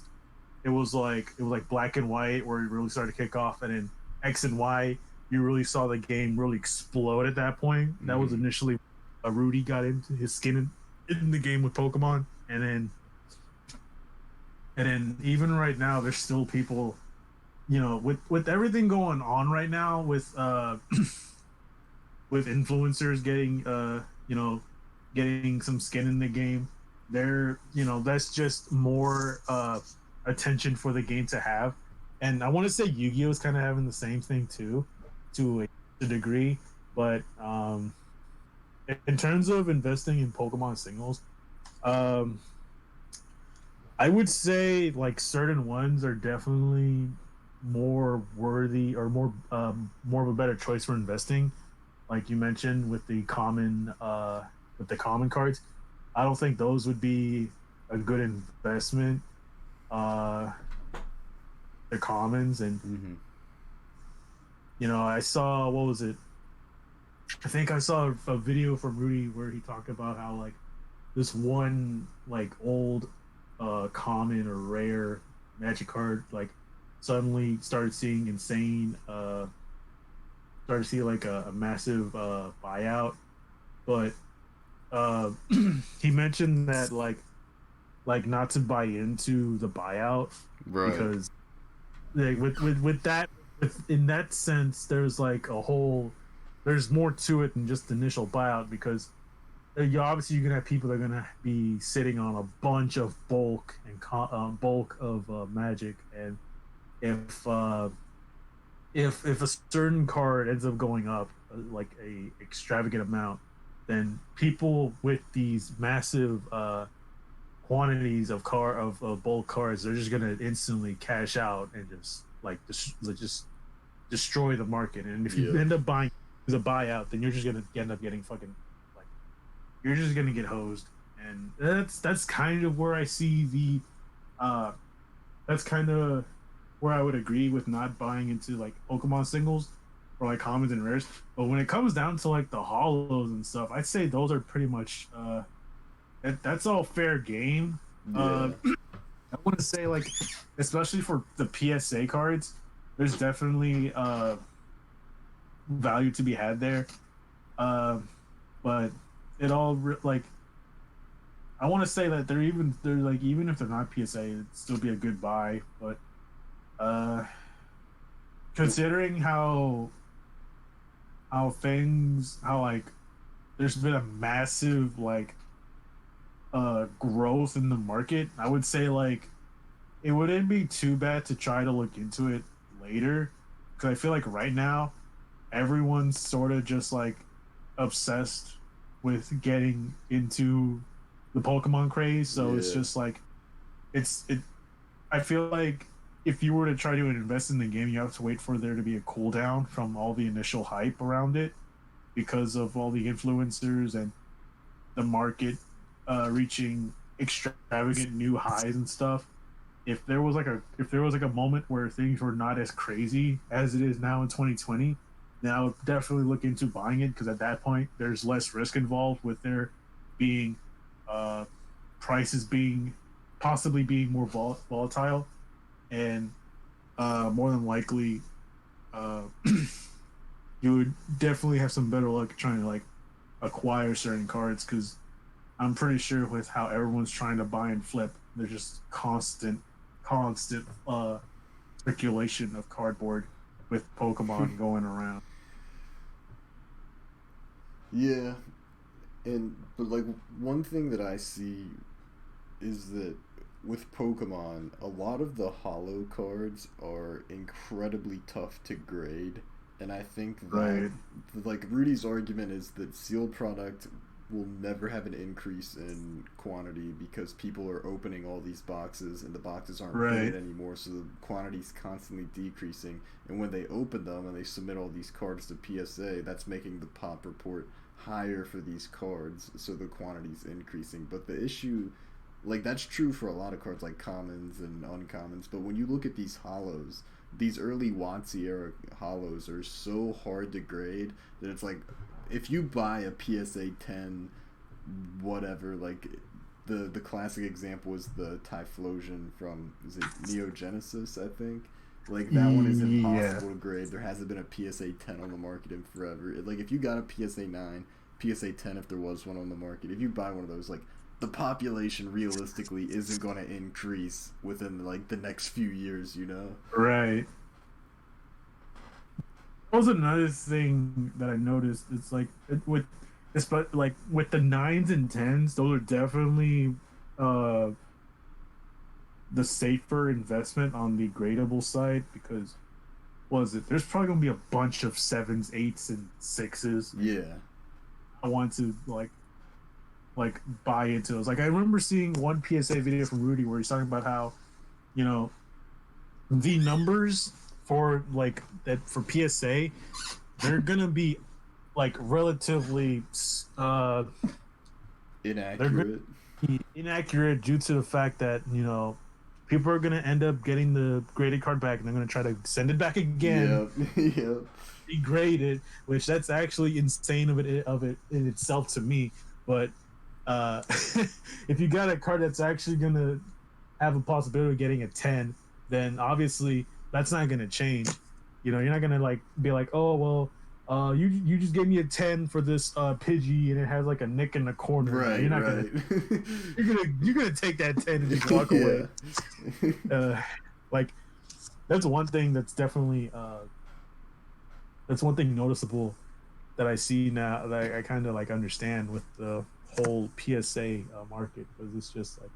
it was like Black and White where it really started to kick off, and then X and Y you really saw the game really explode at that point. Mm-hmm. That was initially Rudy got into his skin in the game with Pokemon, and then even right now there's still people, you know, with everything going on right now with with influencers getting getting some skin in the game. They're, you know, that's just more attention for the game to have. And I want to say Yu-Gi-Oh is kind of having the same thing too, to a degree. But in terms of investing in Pokemon singles, I would say like certain ones are definitely more worthy or more of a better choice for investing. Like you mentioned with the common cards, I don't think those would be a good investment. The commons, and you know, I saw, what was it? I think I saw a video from Rudy where he talked about how like this one like old common or rare magic card like suddenly started seeing started to see like a massive buyout. But he mentioned that like not to buy into the buyout, right? Because like with that, in that sense, there's more to it than just the initial buyout, because obviously you're gonna have people that are gonna be sitting on a bunch of bulk of magic, and if a certain card ends up going up like a extravagant amount, then people with these massive quantities of bulk cards, they're just gonna instantly cash out and just destroy the market. And if you end up buying as a buyout, then you're just gonna end up getting fucking like you're just gonna get hosed. And that's kind of where I see the that's kind of where I would agree with not buying into like Pokemon singles or like commons and rares. But when it comes down to like the holos and stuff, I'd say those are pretty much that's all fair game. I want to say like, especially for the PSA cards, there's definitely value to be had there. But it all like I want to say that they're like even if they're not PSA, it'd still be a good buy. But considering how like there's been a massive like growth in the market, I would say like it wouldn't be too bad to try to look into it later, because I feel like right now everyone's sort of just like obsessed with getting into the Pokemon craze. So it's just like I feel like if you were to try to invest in the game, you have to wait for there to be a cooldown from all the initial hype around it because of all the influencers and the market reaching extravagant new highs and stuff. If there was like a moment where things were not as crazy as it is now in 2020, then I would definitely look into buying it, because at that point there's less risk involved with there being prices being possibly being more volatile, and more than likely you would definitely have some better luck trying to like acquire certain cards, because I'm pretty sure with how everyone's trying to buy and flip, there's just constant circulation of cardboard with Pokemon going around. Yeah, but like one thing that I see is that with Pokemon, a lot of the holo cards are incredibly tough to grade, and I think that like Rudy's argument is that sealed product will never have an increase in quantity because people are opening all these boxes and the boxes aren't filled anymore, so the quantity's constantly decreasing, and when they open them and they submit all these cards to PSA, that's making the pop report higher for these cards, so the quantity's increasing. But the issue, like, that's true for a lot of cards like commons and uncommons, but when you look at these holos, these early WotC era holos are so hard to grade that it's like, if you buy a PSA 10 whatever, like the classic example was the Typhlosion from, is it Neogenesis, I think? Like, that one is impossible to grade. There hasn't been a PSA 10 on the market in forever. Like, if you got a PSA 9, PSA 10 if there was one on the market, if you buy one of those, like, the population realistically isn't going to increase within, like, the next few years, you know? Right. That was another thing that I noticed. It's like with the 9s and 10s, those are definitely the safer investment on the gradable side, because there's probably gonna be a bunch of 7s, 8s, and 6s. Yeah. I want to like buy into those. Like, I remember seeing one PSA video from Rudy where he's talking about how, you know, the numbers for like that for PSA, they're gonna be like relatively inaccurate due to the fact that, you know, people are gonna end up getting the graded card back and they're gonna try to send it back again. Yep. Degrade it, which that's actually insane of it in itself to me. But if you got a card that's actually gonna have a possibility of getting a 10, then obviously that's not gonna change. You know, you're not gonna like be like, oh well, you just gave me a 10 for this Pidgey and it has like a nick in the corner. Right. You're not gonna you're gonna take that 10 and just walk away. Like, that's one thing that's definitely that's one thing noticeable that I see now, that I kind of like understand with the whole PSA market, because it's just like,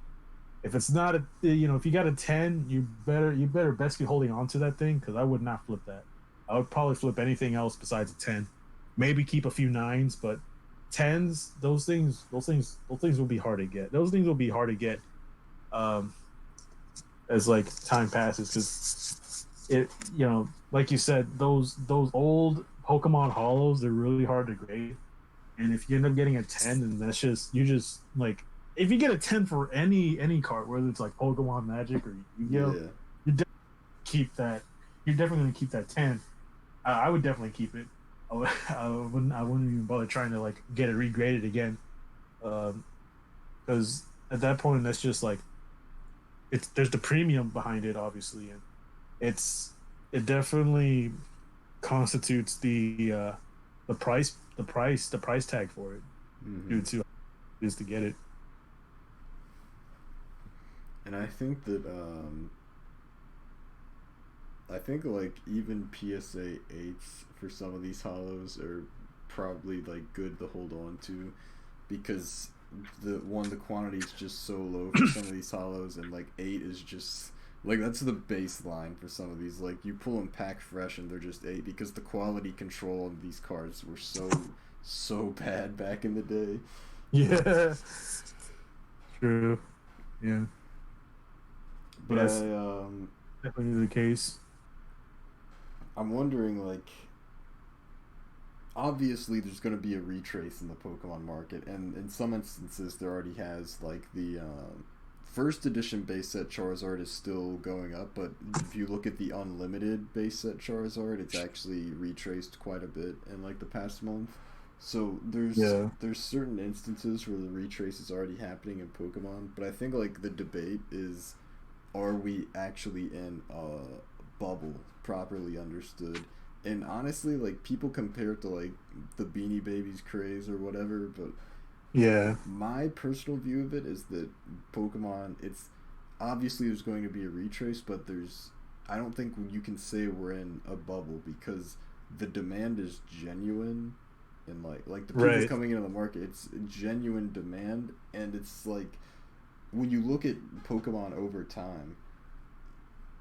if it's not if you got a 10, you better best be holding on to that thing, because I would not flip that. I would probably flip anything else besides a 10. Maybe keep a few 9s, but 10s, those things will be hard to get. Those things will be hard to get as like time passes, because it, like you said, those old Pokemon Hollows, they're really hard to grade. And if you end up getting a 10, then that's just you just like if you get a 10 for any card, whether it's like Pokemon Magic or Yu-Gi-Oh, Yeah. you definitely keep that. You're definitely gonna keep that 10. I would definitely keep it. I wouldn't even bother trying to like get it regraded again, because at that point that's just like there's the premium behind it, obviously, and it's it definitely constitutes the price tag for it Hmm. due to is to get it. And I think like even PSA 8s for some of these hollows are probably like good to hold on to because the quantity is just so low for some of these hollows, and like 8 is just like that's the baseline for some of these. Like you pull them pack fresh and they're just 8 because the quality control of these cards were so bad back in the day. Yeah, true. Yeah, But yes, definitely the case. I'm wondering like obviously there's going to be a retrace in the Pokemon market, and in some instances there already has. Like the first edition base set Charizard is still going up, but if you look at the unlimited base set Charizard, it's actually retraced quite a bit in like the past month. So Yeah, there's certain instances where the retrace is already happening in Pokemon, but I think like the debate is, are we actually in a bubble properly understood? And honestly, like people compare it to like the Beanie Babies craze or whatever, but yeah, my personal view of it is that Pokemon, it's obviously there's going to be a retrace, but there's I don't think you can say we're in a bubble because the demand is genuine, and like the people right, coming into the market, it's genuine demand, and it's like when you look at Pokemon over time,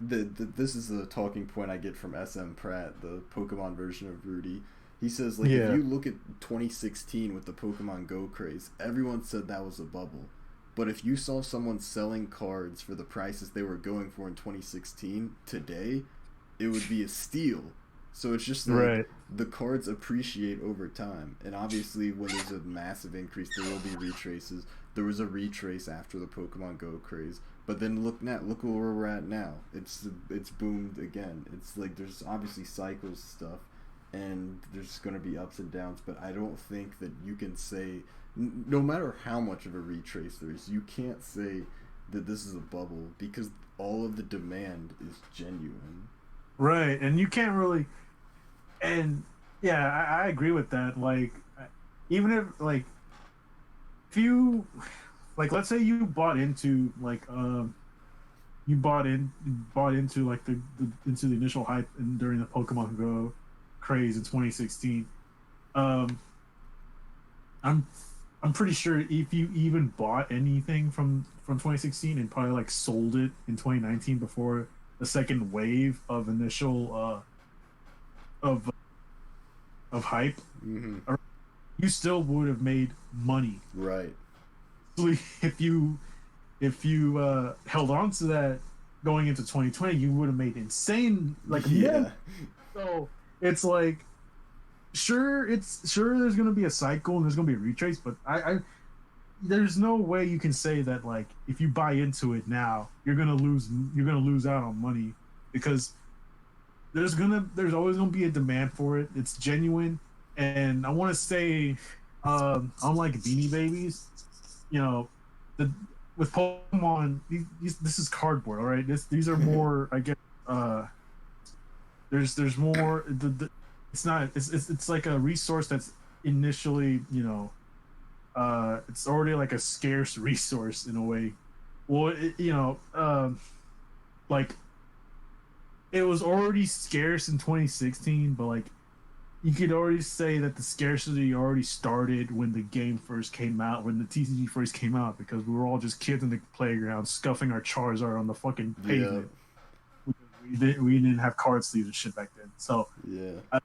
this is a talking point I get from SM Pratt, the Pokemon version of Rudy. He says like if yeah, you look at 2016 with the Pokemon Go craze, everyone said that was a bubble. But if you saw someone selling cards for the prices they were going for in 2016 today, it would be a steal. So it's just like right, the cards appreciate over time, and obviously when there's a massive increase, there will be retraces. There was a retrace after the Pokemon Go craze, but then look where we're at now. It's boomed again. It's like there's obviously cycles stuff, and there's going to be ups and downs. But I don't think that you can say, no matter how much of a retrace there is, you can't say that this is a bubble because all of the demand is genuine. right. And you can't really, and yeah, I agree with that. Like, even if like if you like, let's say you bought into like you bought into like the into the initial hype and during the Pokemon Go craze in 2016. Um, I'm I'm pretty sure if you even bought anything from 2016 and probably like sold it in 2019 before the second wave of initial of of hype, Mm-hmm. you still would have made money. Right. If you held on to that going into 2020, you would have made insane like more. Yeah. So it's like sure there's gonna be a cycle and there's gonna be a retrace, but I there's no way you can say that like if you buy into it now you're gonna lose out on money because there's always gonna be a demand for it. It's genuine, and I want to say, unlike Beanie Babies, you know, the with Pokemon, this is cardboard. All right, these are more, I guess. There's more. It's not. It's like a resource that's initially, it's already like a scarce resource in a way. Well, like it was already scarce in 2016, but like you could already say that the scarcity already started when the game first came out, when the TCG first came out, because we were all just kids in the playground scuffing our Charizard on the fucking Yeah. pavement. We didn't have card sleeves and shit back then. So Yeah. I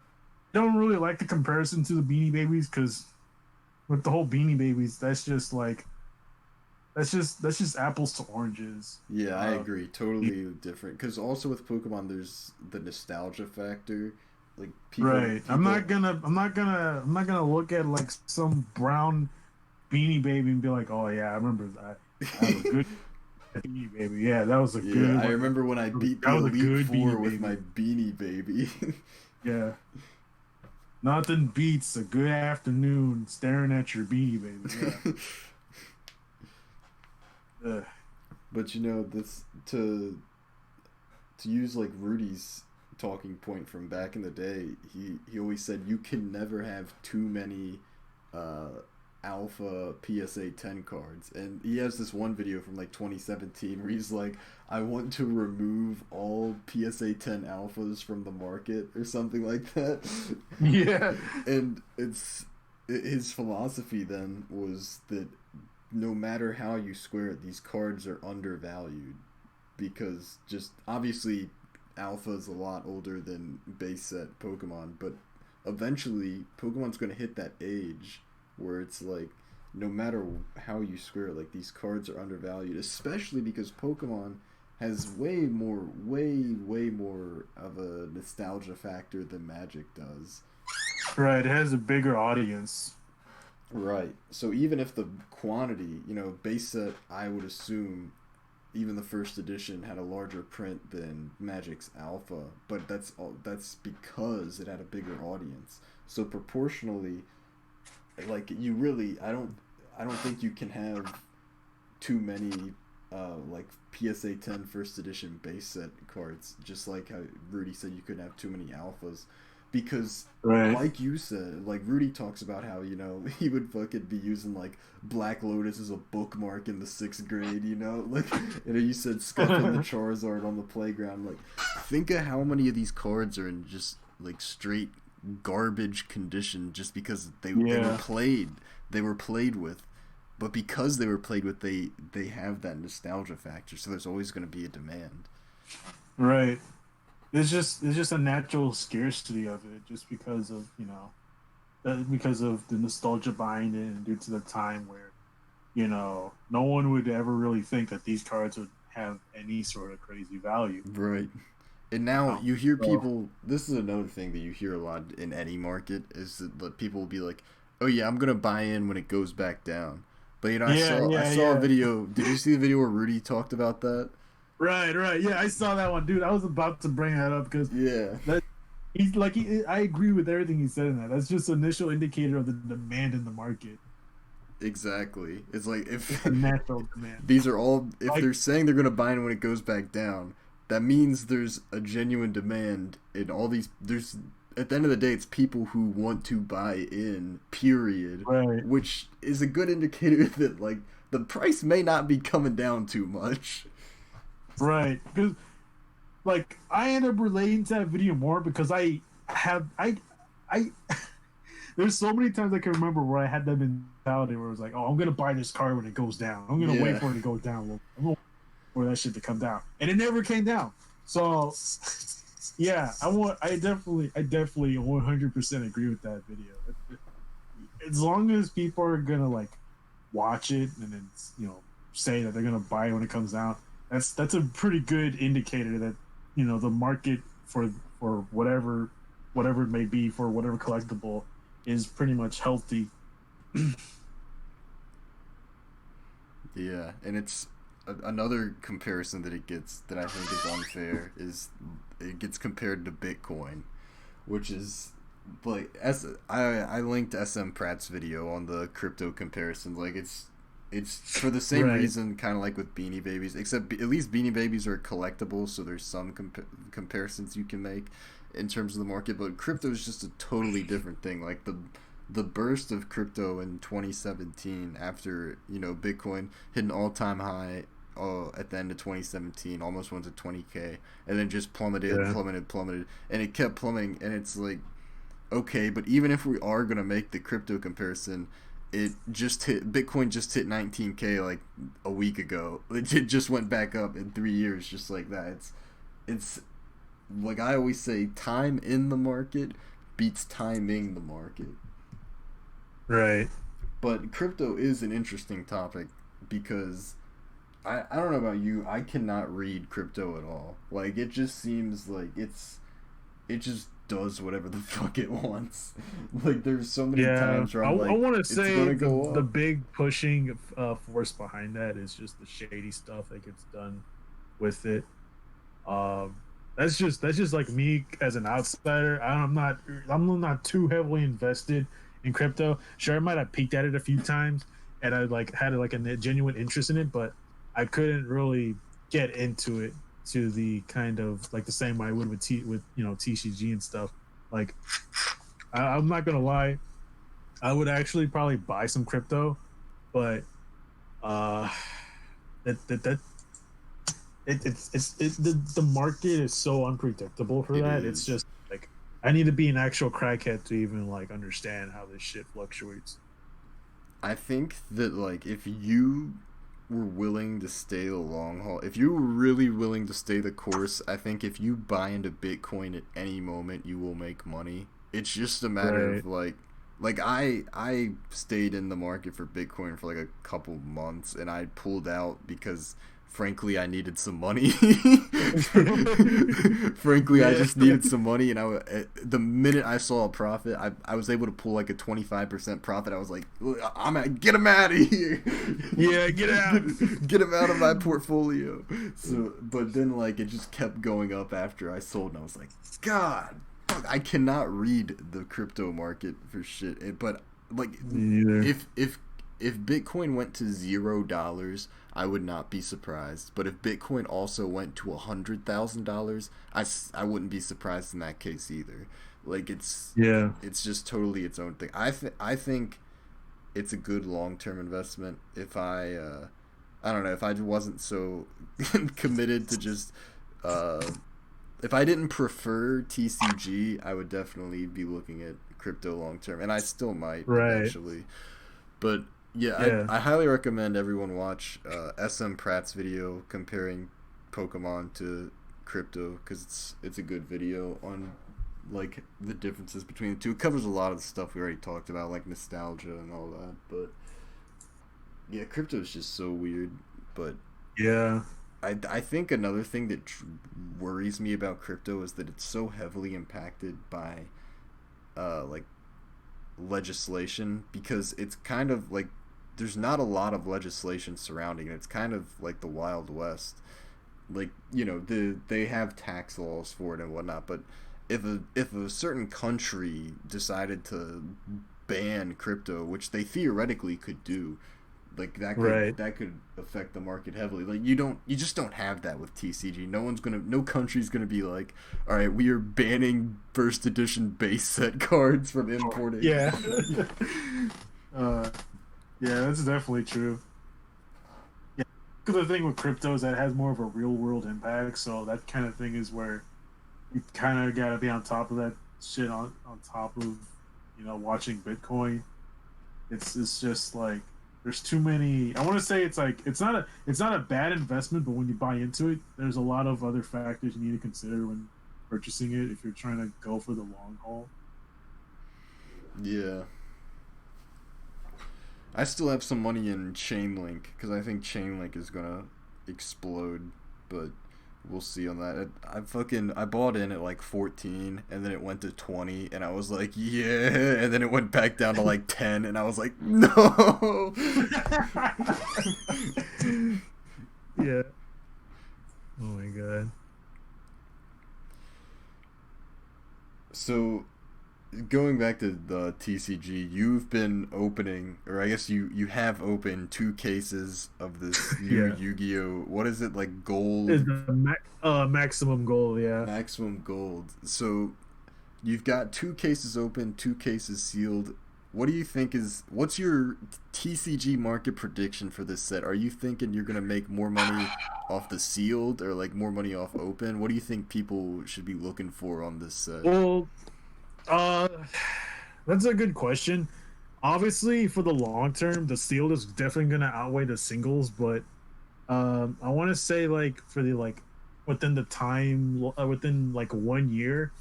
don't really like the comparison to the Beanie Babies because with the whole Beanie Babies, that's just like that's just apples to oranges. Yeah, I Uh, agree. Totally different. Because also with Pokemon, there's the nostalgia factor. Like right. people. I'm not gonna look at like some brown Beanie Baby and be like, oh yeah, I remember that. I have a good Beanie Baby. Yeah, that was a Yeah, good I one. remember when I beat That the was a Elite good Four Beanie with my Baby. Beanie Baby. Yeah, nothing beats a good afternoon staring at your Beanie Baby. Yeah. Ugh. But you know, this to use like Rudy's talking point from back in the day, he always said you can never have too many uh, alpha PSA 10 cards. And he has this one video from like 2017 where he's like, I want to remove all PSA 10 alphas from the market or something like that. Yeah. And his philosophy then was that no matter how you square it, these cards are undervalued because just obviously Alpha is a lot older than base set Pokemon, but eventually Pokemon's going to hit that age where it's like no matter how you square it, like these cards are undervalued, especially because Pokemon has way more of a nostalgia factor than Magic does. Right. It has a bigger audience. Right. So even if the quantity, base set, I would assume even the first edition had a larger print than Magic's Alpha, but that's because it had a bigger audience. So proportionally, like I don't think you can have too many like PSA 10 first edition base set cards, just like how Rudy said you couldn't have too many alphas because Right. like you said, like Rudy talks about how he would fucking be using like Black Lotus as a bookmark in the 6th grade, like you said scuffing the Charizard on the playground. Like, think of how many of these cards are in just like straight garbage condition just because Yeah. they were played with, but because they were played with, they have that nostalgia factor. So there's always going to be a demand. Right. It's just a natural scarcity of it, just because of because of the nostalgia behind it, and due to the time where no one would ever really think that these cards would have any sort of crazy value. Right. And now Oh, you hear so people. This is another thing that you hear a lot in any market is that people will be like, "Oh yeah, I'm gonna buy in when it goes back down." But I yeah, saw yeah, a yeah. video. Did you see the video where Rudy talked about that? Right, right. Yeah, I saw that one, dude. I was about to bring that up because Yeah, that he's like I agree with everything he said in that. That's just an initial indicator of the demand in the market. exactly. It's like It's if a natural demand. these are all if Like, they're saying they're gonna buy in when it goes back down, that means there's a genuine demand in all these. There's at the end of the day, it's people who want to buy in. Period. right, Which is a good indicator that like the price may not be coming down too much. right. Because like I end up relating to that video more because have I there's so many times I can remember where I had that mentality where it was like, oh, I'm gonna buy this car when it goes down. I'm gonna wait Yeah, for it to go down. I'm gonna wait for that shit to come down, and it never came down. So yeah, I definitely 100% agree with that video. As long as people are gonna like watch it and then say that they're gonna buy it when it comes out, that's a pretty good indicator that the market for whatever it may be for whatever collectible is pretty much healthy. yeah, and it's another comparison that it gets that I think is unfair is it gets compared to Bitcoin, which is like I linked SM Pratt's video on the crypto comparison. Like it's for the same Right. reason, kind of like with Beanie Babies, except at least Beanie Babies are collectibles, so there's some comparisons you can make in terms of the market. But crypto is just a totally different thing. Like the burst of crypto in 2017 after Bitcoin hit an all-time high at the end of 2017, almost went to 20K, and then just Yeah. plummeted, and it kept plummeting. And it's like, okay, but even if we are gonna make the crypto comparison, Bitcoin just hit 19K like a week ago. It just went back up in 3 years, just like that. It's like I always say, time in the market beats timing the market. Right. But crypto is an interesting topic because I don't know about you, I cannot read crypto at all. Like it just seems like it just does whatever the fuck it wants. Like there's so many Yeah, times where I I'm like, want to it's say gonna go the up. big pushing force behind that is just the shady stuff that gets done with it. Um, that's just like me as an outsider. I'm not too heavily invested in crypto. Sure, I might have peeked at it a few times, and I like had like a genuine interest in it, but I couldn't really get into it to the kind of like the same way I would with TCG and stuff. Like I'm not gonna lie, I would actually probably buy some crypto, but uh, that the market is so unpredictable for It that. It's is. just like I need to be an actual crackhead to even like understand how this shit fluctuates. I think that like if you were willing to stay the long haul, if you were really willing to stay the course, I think if you buy into Bitcoin at any moment, you will make money. It's just a matter Right. of like I stayed in the market for Bitcoin for like a couple months and I pulled out because frankly I needed some money. Frankly, I Yeah. just needed some money, and the minute I saw a profit, I was able to pull like a 25% profit. I was like, get him out of here, Yeah. Get out. get him out of my portfolio. So, but then like it just kept going up after I sold, and I was like, God, fuck, I cannot read the crypto market for shit. But like, Neither. if Bitcoin went to $0, I would not be surprised. But if Bitcoin also went to $100,000, I wouldn't be surprised in that case either. Like Yeah. it's just totally its own thing. I think it's a good long term investment. If I don't know, if I wasn't so committed to just uh, if I didn't prefer TCG, I would definitely be looking at crypto long term, and I still might Right. eventually. But yeah, Yeah. I highly recommend everyone watch SM Pratt's video comparing Pokemon to crypto because it's a good video on like the differences between the two. It covers a lot of the stuff we already talked about, like nostalgia and all that. But yeah, crypto is just so weird. But Yeah. I think another thing that worries me about crypto is that it's so heavily impacted by like legislation because it's kind of like there's not a lot of legislation surrounding it. It's kind of like the Wild West. Like they have tax laws for it and whatnot, but if a certain country decided to ban crypto, which they theoretically could do, like Right. that could affect the market heavily. Like you just don't have that with TCG. No country's gonna be like, all right, we are banning first edition base set cards from importing. Yeah. uh, yeah, that's definitely true. Yeah, because the thing with crypto is that it has more of a real world impact. So that kind of thing is where you kind of got to be on top of that shit on top of watching Bitcoin. It's just like there's too many. I want to say it's like it's not a bad investment, but when you buy into it, there's a lot of other factors you need to consider when purchasing it if you're trying to go for the long haul. Yeah, I still have some money in Chainlink because I think Chainlink is gonna explode, but we'll see on that. I bought in at like 14 and then it went to 20 and I was like, yeah, and then it went back down to like 10 and I was like, no. Yeah. Oh my god. So going back to the TCG, you've been opening, or I guess you have opened two cases of this new Yeah. Yu-Gi-Oh. What is it like Is gold, the maximum goal? Yeah. maximum gold? So you've got two cases open, two cases sealed. What do you think what's your TCG market prediction for this set? Are you thinking you're gonna make more money off the sealed or like more money off open? What do you think people should be looking for on this set? Well, uh, that's a good question. Obviously, for the long term, the sealed is definitely going to outweigh the singles, but I want to say like for the like within the time within like 1 year,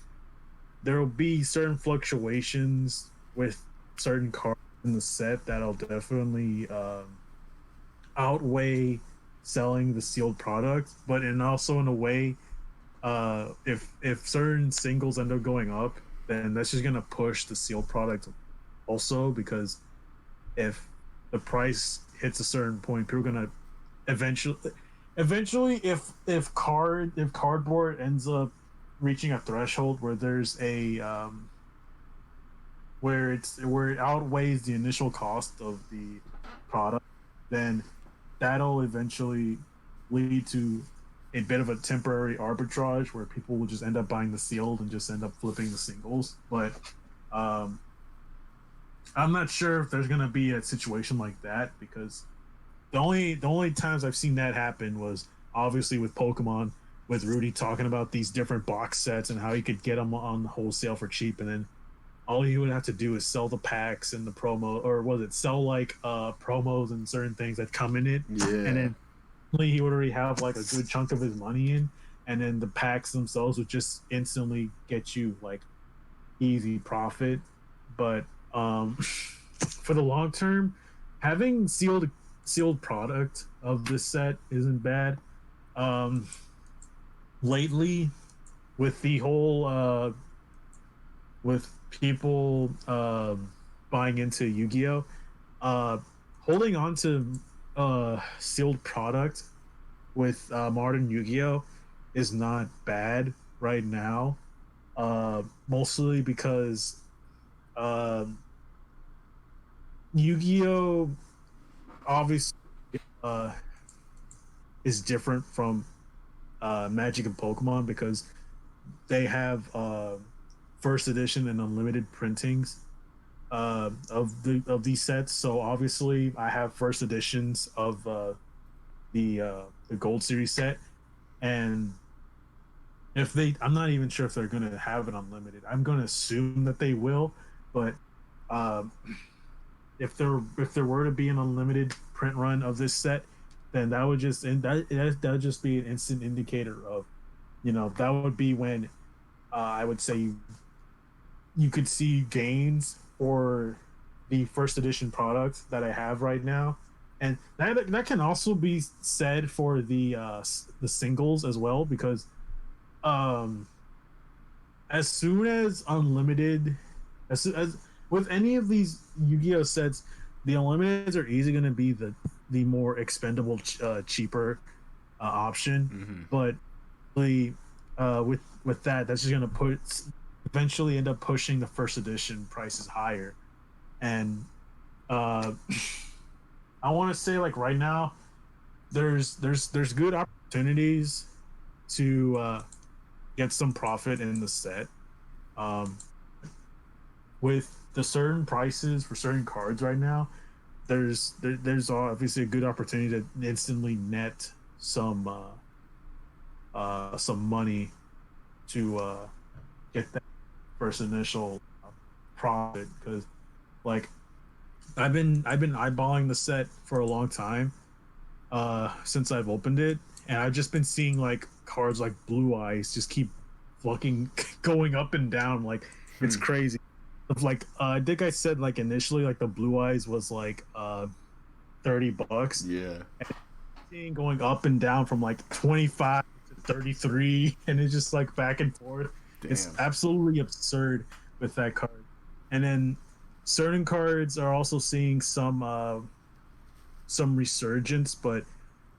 there will be certain fluctuations with certain cards in the set that'll definitely outweigh selling the sealed product, but in also in a way, if certain singles end up going up, then that's just gonna push the sealed product also, because if the price hits a certain point, people are gonna eventually if cardboard ends up reaching a threshold where there's a where it outweighs the initial cost of the product, then that'll eventually lead to a bit of a temporary arbitrage where people will just end up buying the sealed and just end up flipping the singles. But um, I'm not sure if there's gonna be a situation like that, because the only times I've seen that happen was obviously with Pokemon, with Rudy talking about these different box sets and how he could get them on wholesale for cheap, and then all he would have to do is sell the packs and the promo, or was it sell like promos and certain things that come in it, and Yeah. then he would already have like a good chunk of his money in, and then the packs themselves would just instantly get you like easy profit. But for the long term, having sealed product of this set isn't bad. Um, lately, with the whole with people buying into Yu-Gi-Oh, uh, holding on to sealed product with modern Yu-Gi-Oh is not bad right now. Mostly because um, Yu-Gi-Oh obviously uh, is different from Magic and Pokemon, because they have first edition and unlimited printings of these sets. So obviously, I have first editions of the Gold Series set, and if they, I'm not even sure if they're gonna have it unlimited. I'm gonna assume that they will, but um, if there were to be an unlimited print run of this set, then that would just and that would just be an instant indicator of, that would be when I would say you could see gains for the first edition product that I have right now, and that can also be said for the singles as well, because um as soon as unlimited, as with any of these Yu-Gi-Oh sets, the unlimiteds are easily going to be the more expendable, cheaper option. Mm-hmm. But the with that, that's just going to put eventually end up pushing the first edition prices higher. And uh, I want to say, like, right now, there's good opportunities to get some profit in the set. Um, with the certain prices for certain cards right now, there's obviously a good opportunity to instantly net some money to get that first initial profit, because like I've been eyeballing the set for a long time since I've opened it, and I've just been seeing like cards like Blue Eyes just keep fucking going up and down, like it's Hmm. crazy. Of like I think I said like initially like the Blue Eyes was like $30, Yeah. seeing going up and down from like 25 to 33, and it's just like back and forth. It's Damn. absolutely absurd with that card. And then certain cards are also seeing some resurgence, but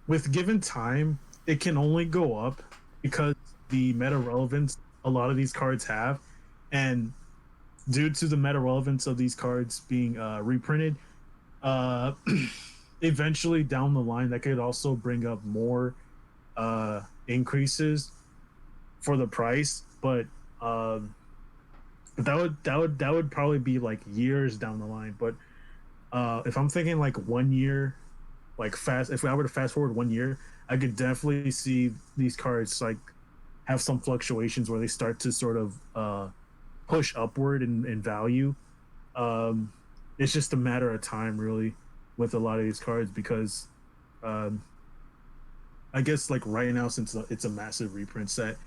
with given time, it can only go up because the meta relevance a lot of these cards have, and due to the meta relevance of these cards being reprinted, uh, eventually down the line, that could also bring up more increases for the price. Um, but that would probably be like years down the line. But if I'm thinking like 1 year, like fast, if I were to fast forward 1 year, I could definitely see these cards like have some fluctuations where they start to sort of push upward in value. Um, it's just a matter of time, really, with a lot of these cards, because um, I guess like right now, since it's a massive reprint set,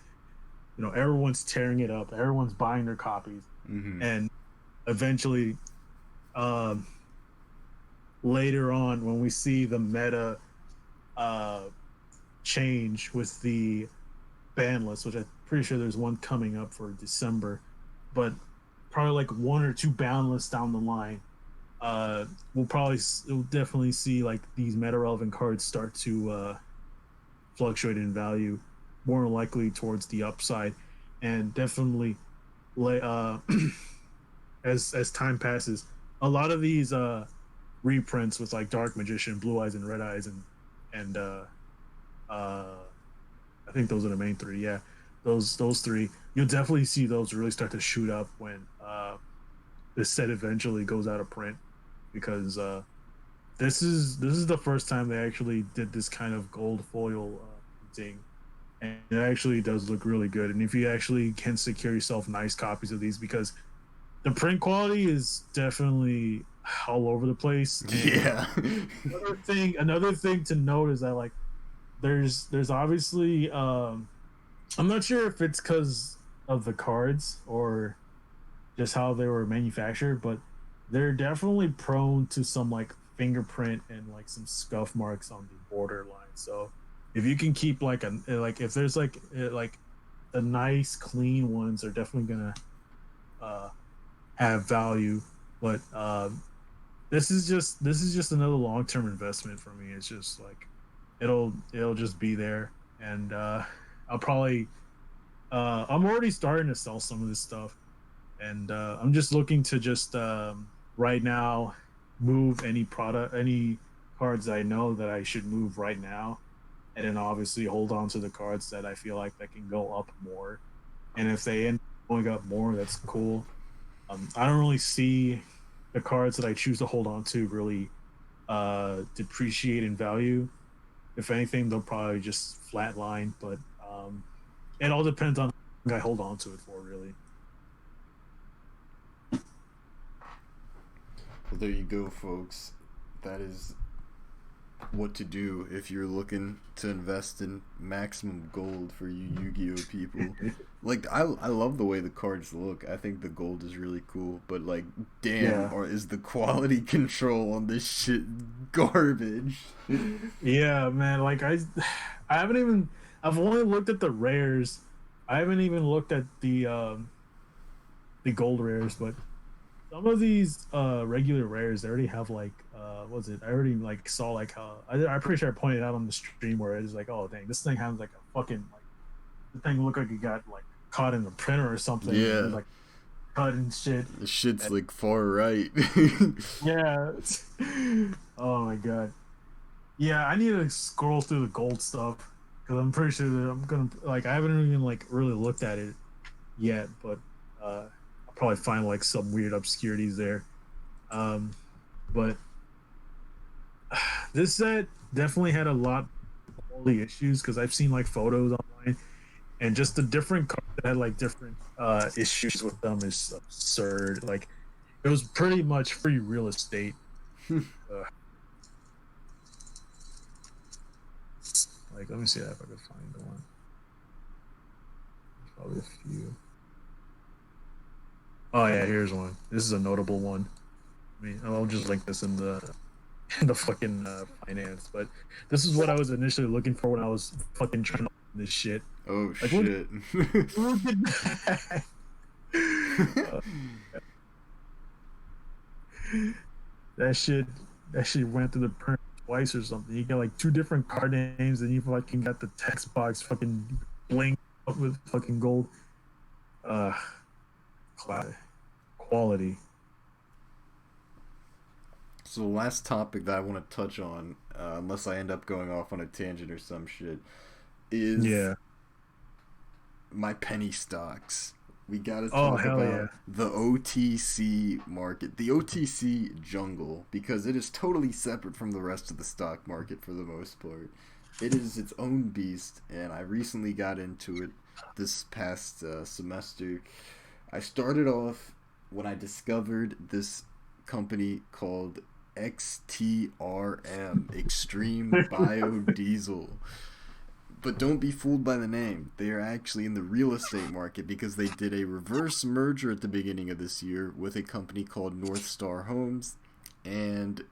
everyone's tearing it up, everyone's buying their copies, Mm-hmm. and eventually, um, later on when we see the meta uh, change with the ban list, which I'm pretty sure there's one coming up for December, but probably like one or two ban lists down the line, we'll definitely see like these meta relevant cards start to fluctuate in value, more likely towards the upside, and definitely uh, as time passes, a lot of these reprints with like Dark Magician, Blue Eyes, and Red Eyes, and uh, I think those are the main three. Yeah, those three. You'll definitely see those really start to shoot up when this set eventually goes out of print, because this is the first time they actually did this kind of gold foil thing, and it actually does look really good. And if you actually can secure yourself nice copies of these, because the print quality is definitely all over the place. And Yeah. another thing to note is that like there's obviously I'm not sure if it's because of the cards or just how they were manufactured, but they're definitely prone to some like fingerprint and like some scuff marks on the borderline. So if you can keep like if there's like the nice clean ones are definitely gonna uh have value, but this is just another long-term investment for me. It's just like it'll just be there, and I'll probably I'm already starting to sell some of this stuff, and I'm just looking to just right now move any cards I know that I should move right now, and then obviously hold on to the cards that I feel like that can go up more, and if they end up going up more, that's cool. I don't really see the cards that I choose to hold on to really depreciate in value. If anything, they'll probably just flatline, but it all depends on how long I hold on to it for, really. Well, there you go, folks. That is what to do if you're looking to invest in maximum gold for you Yu-Gi-Oh people. Like I love the way the cards look. I think the gold is really cool, but like damn, Yeah. or is the quality control on this shit garbage? Yeah, man. Like I haven't even. I've only looked at the rares. I haven't even looked at the gold rares, but some of these regular rares they already have like what's it? I already like saw like how I'm pretty sure I pointed out on the stream where it's like, oh dang, this thing has like a fucking like the thing looked like it got like caught in the printer or something. It was Yeah, like cut and shit. the shit's like far right. Yeah. Oh my god. Yeah, I need to scroll through the gold stuff because I'm pretty sure that I'm gonna like I haven't even like really looked at it yet, but I'll probably find like some weird obscurities there. Um, but this set definitely had a lot of quality issues because I've seen like photos online and just the different cards that had like different issues with them is absurd. Like it was pretty much free real estate. Uh, like let me see if I can find one. Probably a few. Oh yeah, here's one. This is a notable one. I mean, I'll just link this in the in the fucking finance. But this is what I was initially looking for when I was fucking trying to open this shit. Oh Like, shit. look at that. Uh, that shit went through the print twice or something. You got like two different card names, and you fucking got the text box fucking bling up with fucking gold. Uh, quality. So the last topic that I want to touch on, unless I end up going off on a tangent or some shit, is Yeah. my penny stocks. We gotta Oh talk hell about yeah. the OTC market, the OTC jungle, because it is totally separate from the rest of the stock market for the most part. It is its own beast, and I recently got into it this past semester. I started off when I discovered this company called XTRM, Extreme Biodiesel. But don't be fooled by the name. They are actually in the real estate market because they did a reverse merger at the beginning of this year with a company called North Star Homes, and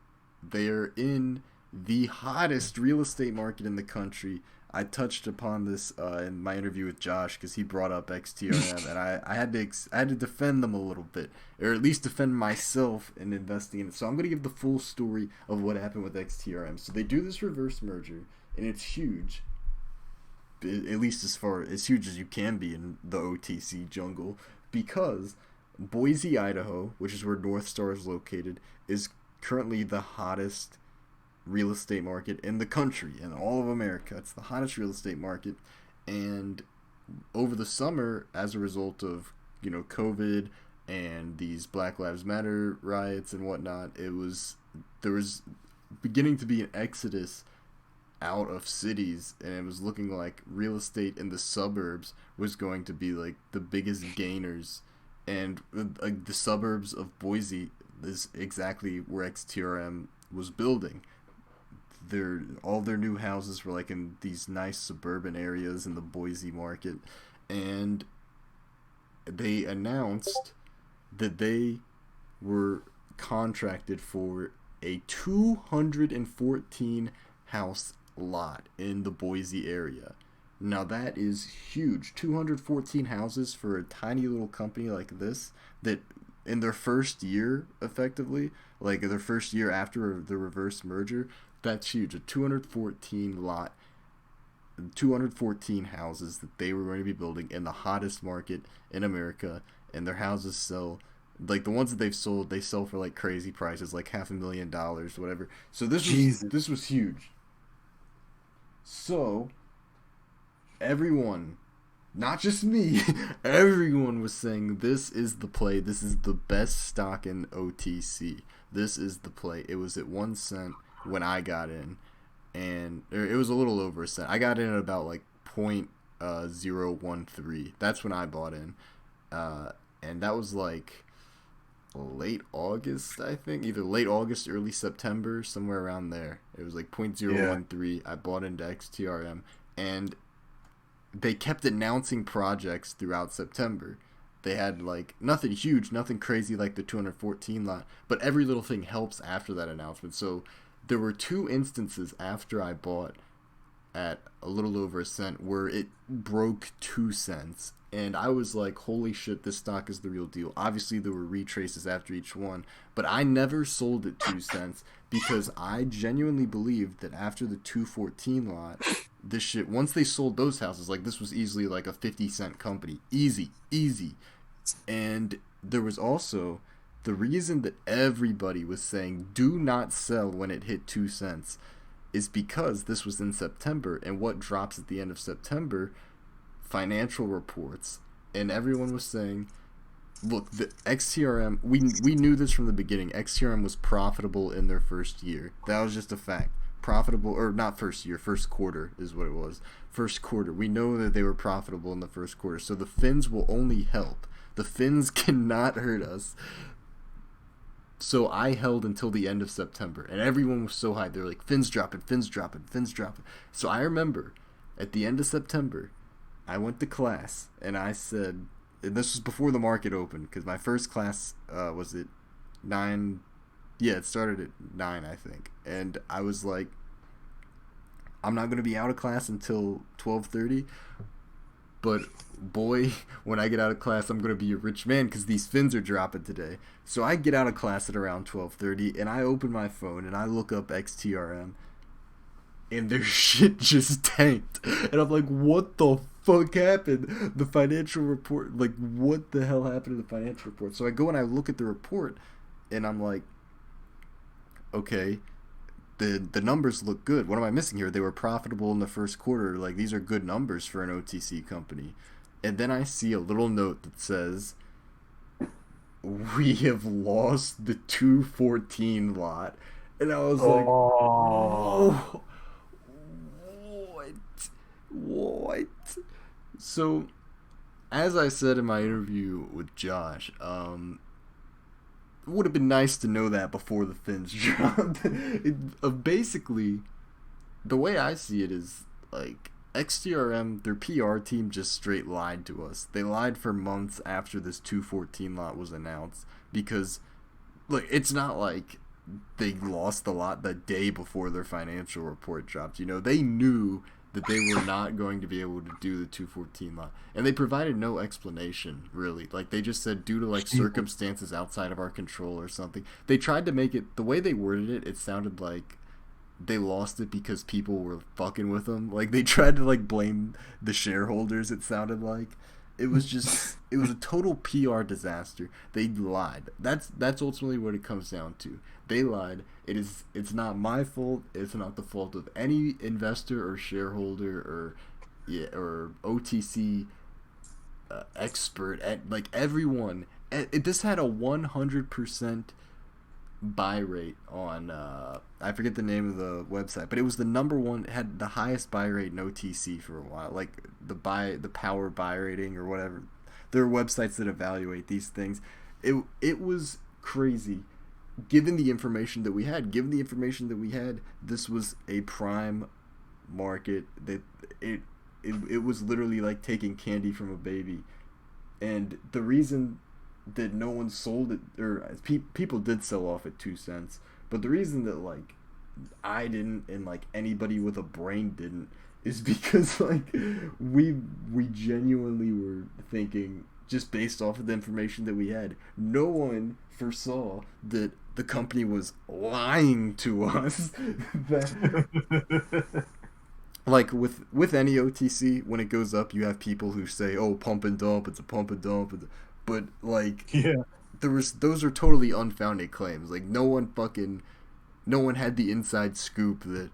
they're in the hottest real estate market in the country. I touched upon this in my interview with Josh because he brought up XTRM, and I had to defend them a little bit, or at least defend myself in investing in it. So I'm gonna give the full story of what happened with XTRM. So they do this reverse merger, and it's huge, at least as huge as you can be in the OTC jungle, because Boise, Idaho, which is where North Star is located, is currently the hottest real estate market in the country, in all of America. It's the hottest real estate market, and over the summer, as a result of COVID and these Black Lives Matter riots and whatnot, there was beginning to be an exodus out of cities, and it was looking like real estate in the suburbs was going to be like the biggest gainers, and the suburbs of Boise is exactly where XTRM was building. All their new houses were like in these nice suburban areas in the Boise market, and they announced that they were contracted for a 214 house lot in the Boise area. Now that is huge. 214 houses for a tiny little company like this, that in their first year, effectively, like their first year after the reverse merger, that's huge. A 214 houses that they were going to be building in the hottest market in America, and their houses sell, like the ones that they've sold, they sell for like crazy prices, like $500,000, whatever. So this was huge. So everyone, not just me, everyone was saying this is the play. This is the best stock in OTC. This is the play. It was at 1 cent when I got in, and it was a little over a cent. I got in at about like 0.013. That's when I bought in, and that was like late August, I think, either late August, early September, somewhere around there. It was like 0.013. I bought into XTRM, and they kept announcing projects throughout September. They had like nothing huge, nothing crazy like the 214 lot, but every little thing helps after that announcement. So there were 2 instances after I bought at a little over a cent where it broke 2 cents, and I was like, holy shit, this stock is the real deal. Obviously there were retraces after each one, but I never sold at 2 cents because I genuinely believed that after the 214 lot, this shit, once they sold those houses, like this was easily like a 50-cent company. Easy. And there was also the reason that everybody was saying do not sell when it hit 2 cents is because this was in September, and what drops at the end of September? Financial reports. And everyone was saying, look, the XTRM, we knew this from the beginning. XTRM was profitable in their first year. That was just a fact. Profitable, or not first year, first quarter is what it was. First quarter. We know that they were profitable in the first quarter. So the fins will only help. The fins cannot hurt us. So I held until the end of September, and everyone was so high. They were like, fins dropping. So I remember at the end of September, I went to class, and I said, and this was before the market opened, because my first class was at 9. Yeah, it started at 9, I think. And I was like, I'm not going to be out of class until 12:30. But boy, when I get out of class, I'm going to be a rich man because these fins are dropping today. So I get out of class at around 12:30, and I open my phone, and I look up XTRM, and their shit just tanked. And I'm like, what the fuck happened? The financial report, like, what the hell happened to the financial report? So I go and I look at the report, and I'm like, okay, the numbers look good. What am I missing here? They were profitable in the first quarter. Like, these are good numbers for an OTC company. And then I see a little note that says, we have lost the 214 lot. And I was like, whoa, what? So, as I said in my interview with Josh, it would have been nice to know that before the fins dropped. Basically, the way I see it is, like, XTRM, their PR team just straight lied to us. They lied for months after this 214 lot was announced, because, like, it's not like they lost a lot the day before their financial report dropped. You know, they knew that they were not going to be able to do the 214 lot, and they provided no explanation really. Like they just said due to like circumstances outside of our control or something. They tried to make it, the way they worded it, it sounded like they lost it because people were fucking with them. Like they tried to like blame the shareholders. It sounded like it was just it was a total PR disaster. They lied. That's ultimately what it comes down to. They lied. It's not my fault. It's not the fault of any investor or shareholder or or OTC expert. Like everyone. This had a 100% buy rate on I forget the name of the website, but it was the number one, had the highest buy rate in OTC for a while. Like the power buy rating or whatever. There are websites that evaluate these things. It was crazy. Given the information that we had, this was a prime market that it was literally like taking candy from a baby. And the reason that no one sold it, or people did sell off at 2 cents, but the reason that like I didn't and like anybody with a brain didn't is because like we genuinely were thinking, just based off of the information that we had, no one foresaw that the company was lying to us. That like with any OTC, when it goes up, you have people who say, "Oh, pump and dump, it's a pump and dump," but like Yeah. those are totally unfounded claims. Like no one had the inside scoop that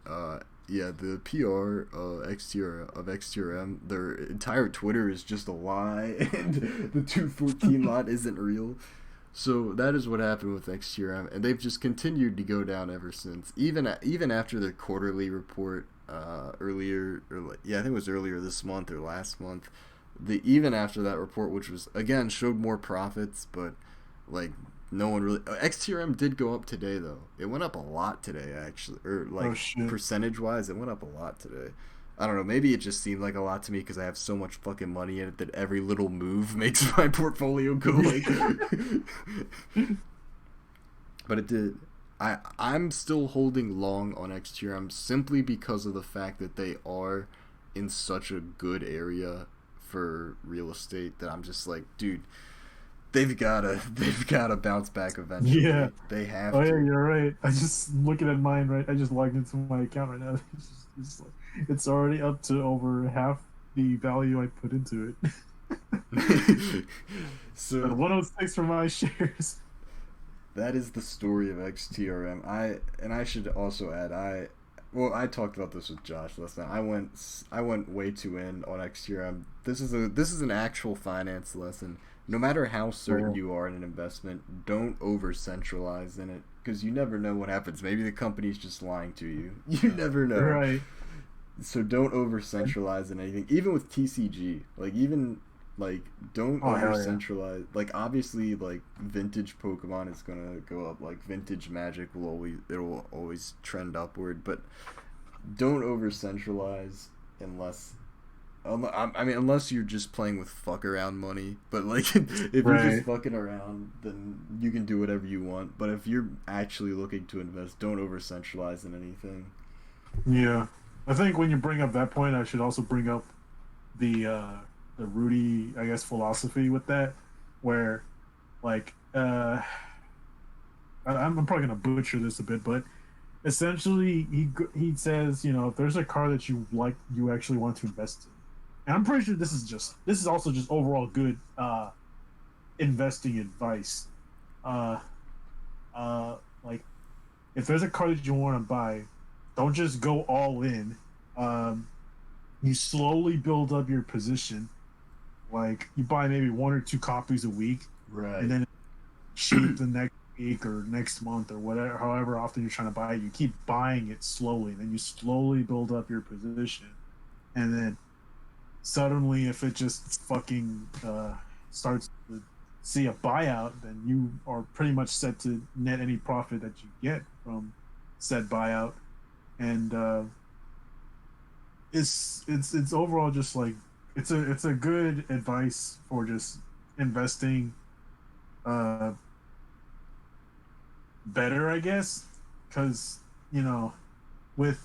yeah, the PR XTRM, their entire Twitter is just a lie, and the 214 lot isn't real. So that is what happened with XTRM, and they've just continued to go down ever since. Even after the quarterly report earlier, or like, yeah, I think it was earlier this month or last month. Even after that report, which was again showed more profits, but like no one really. XTRM did go up today though. It went up a lot today actually, or like percentage wise, it went up a lot today. I don't know. Maybe it just seemed like a lot to me because I have so much fucking money in it that every little move makes my portfolio go like. But it did. I'm still holding long on XTRM simply because of the fact that they are in such a good area for real estate that I'm just like, dude, they've gotta bounce back eventually. Yeah. They have Oh to. yeah, you're right. I just looking at mine, right? I just logged into my account right now. It's already up to over half the value I put into it. So 106 for my shares. that is the story of XTRM. I should also add, I talked about this with Josh last night. I went way too in on XTRM. This is an actual finance lesson. No matter how certain you are in an investment, don't over centralize in it because you never know what happens. Maybe the company's just lying to you. You never know. Right. So don't over centralize in anything. Even with TCG, don't over centralize. Like obviously, like vintage Pokemon is gonna go up. Like vintage Magic will always trend upward. But don't over centralize unless you're just playing with fuck around money. But like if you're just fucking around, then you can do whatever you want. But if you're actually looking to invest, don't over centralize in anything. Yeah, I think when you bring up that point, I should also bring up the Rudy, I guess, philosophy with that, where like I'm probably gonna butcher this a bit, but essentially he says, you know, if there's a car that you like, you actually want to invest in. And I'm pretty sure this is also just overall good investing advice. Like if there's a car that you want to buy, don't just go all in. You slowly build up your position. Like you buy maybe 1 or 2 copies a week, right? And then cheap the next week or next month or whatever, however often you're trying to buy it. You keep buying it slowly, and then you slowly build up your position, and then suddenly, if it just fucking starts to see a buyout, then you are pretty much set to net any profit that you get from said buyout, and it's overall just like it's a good advice for just investing better, I guess, because you know, with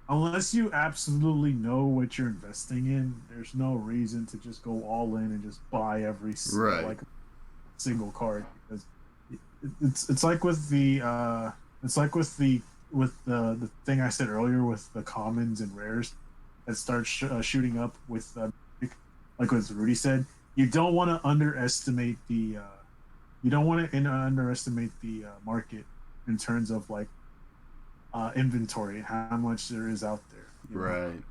unless you absolutely know what you're investing in, there's no reason to just go all in and just buy every Right. like single card because it's like with the it's like with the thing I said earlier with the commons and rares that start shooting up with like what Rudy said. You don't want to underestimate the you don't want to underestimate the market in terms of like inventory and how much there is out there. You know, Right. if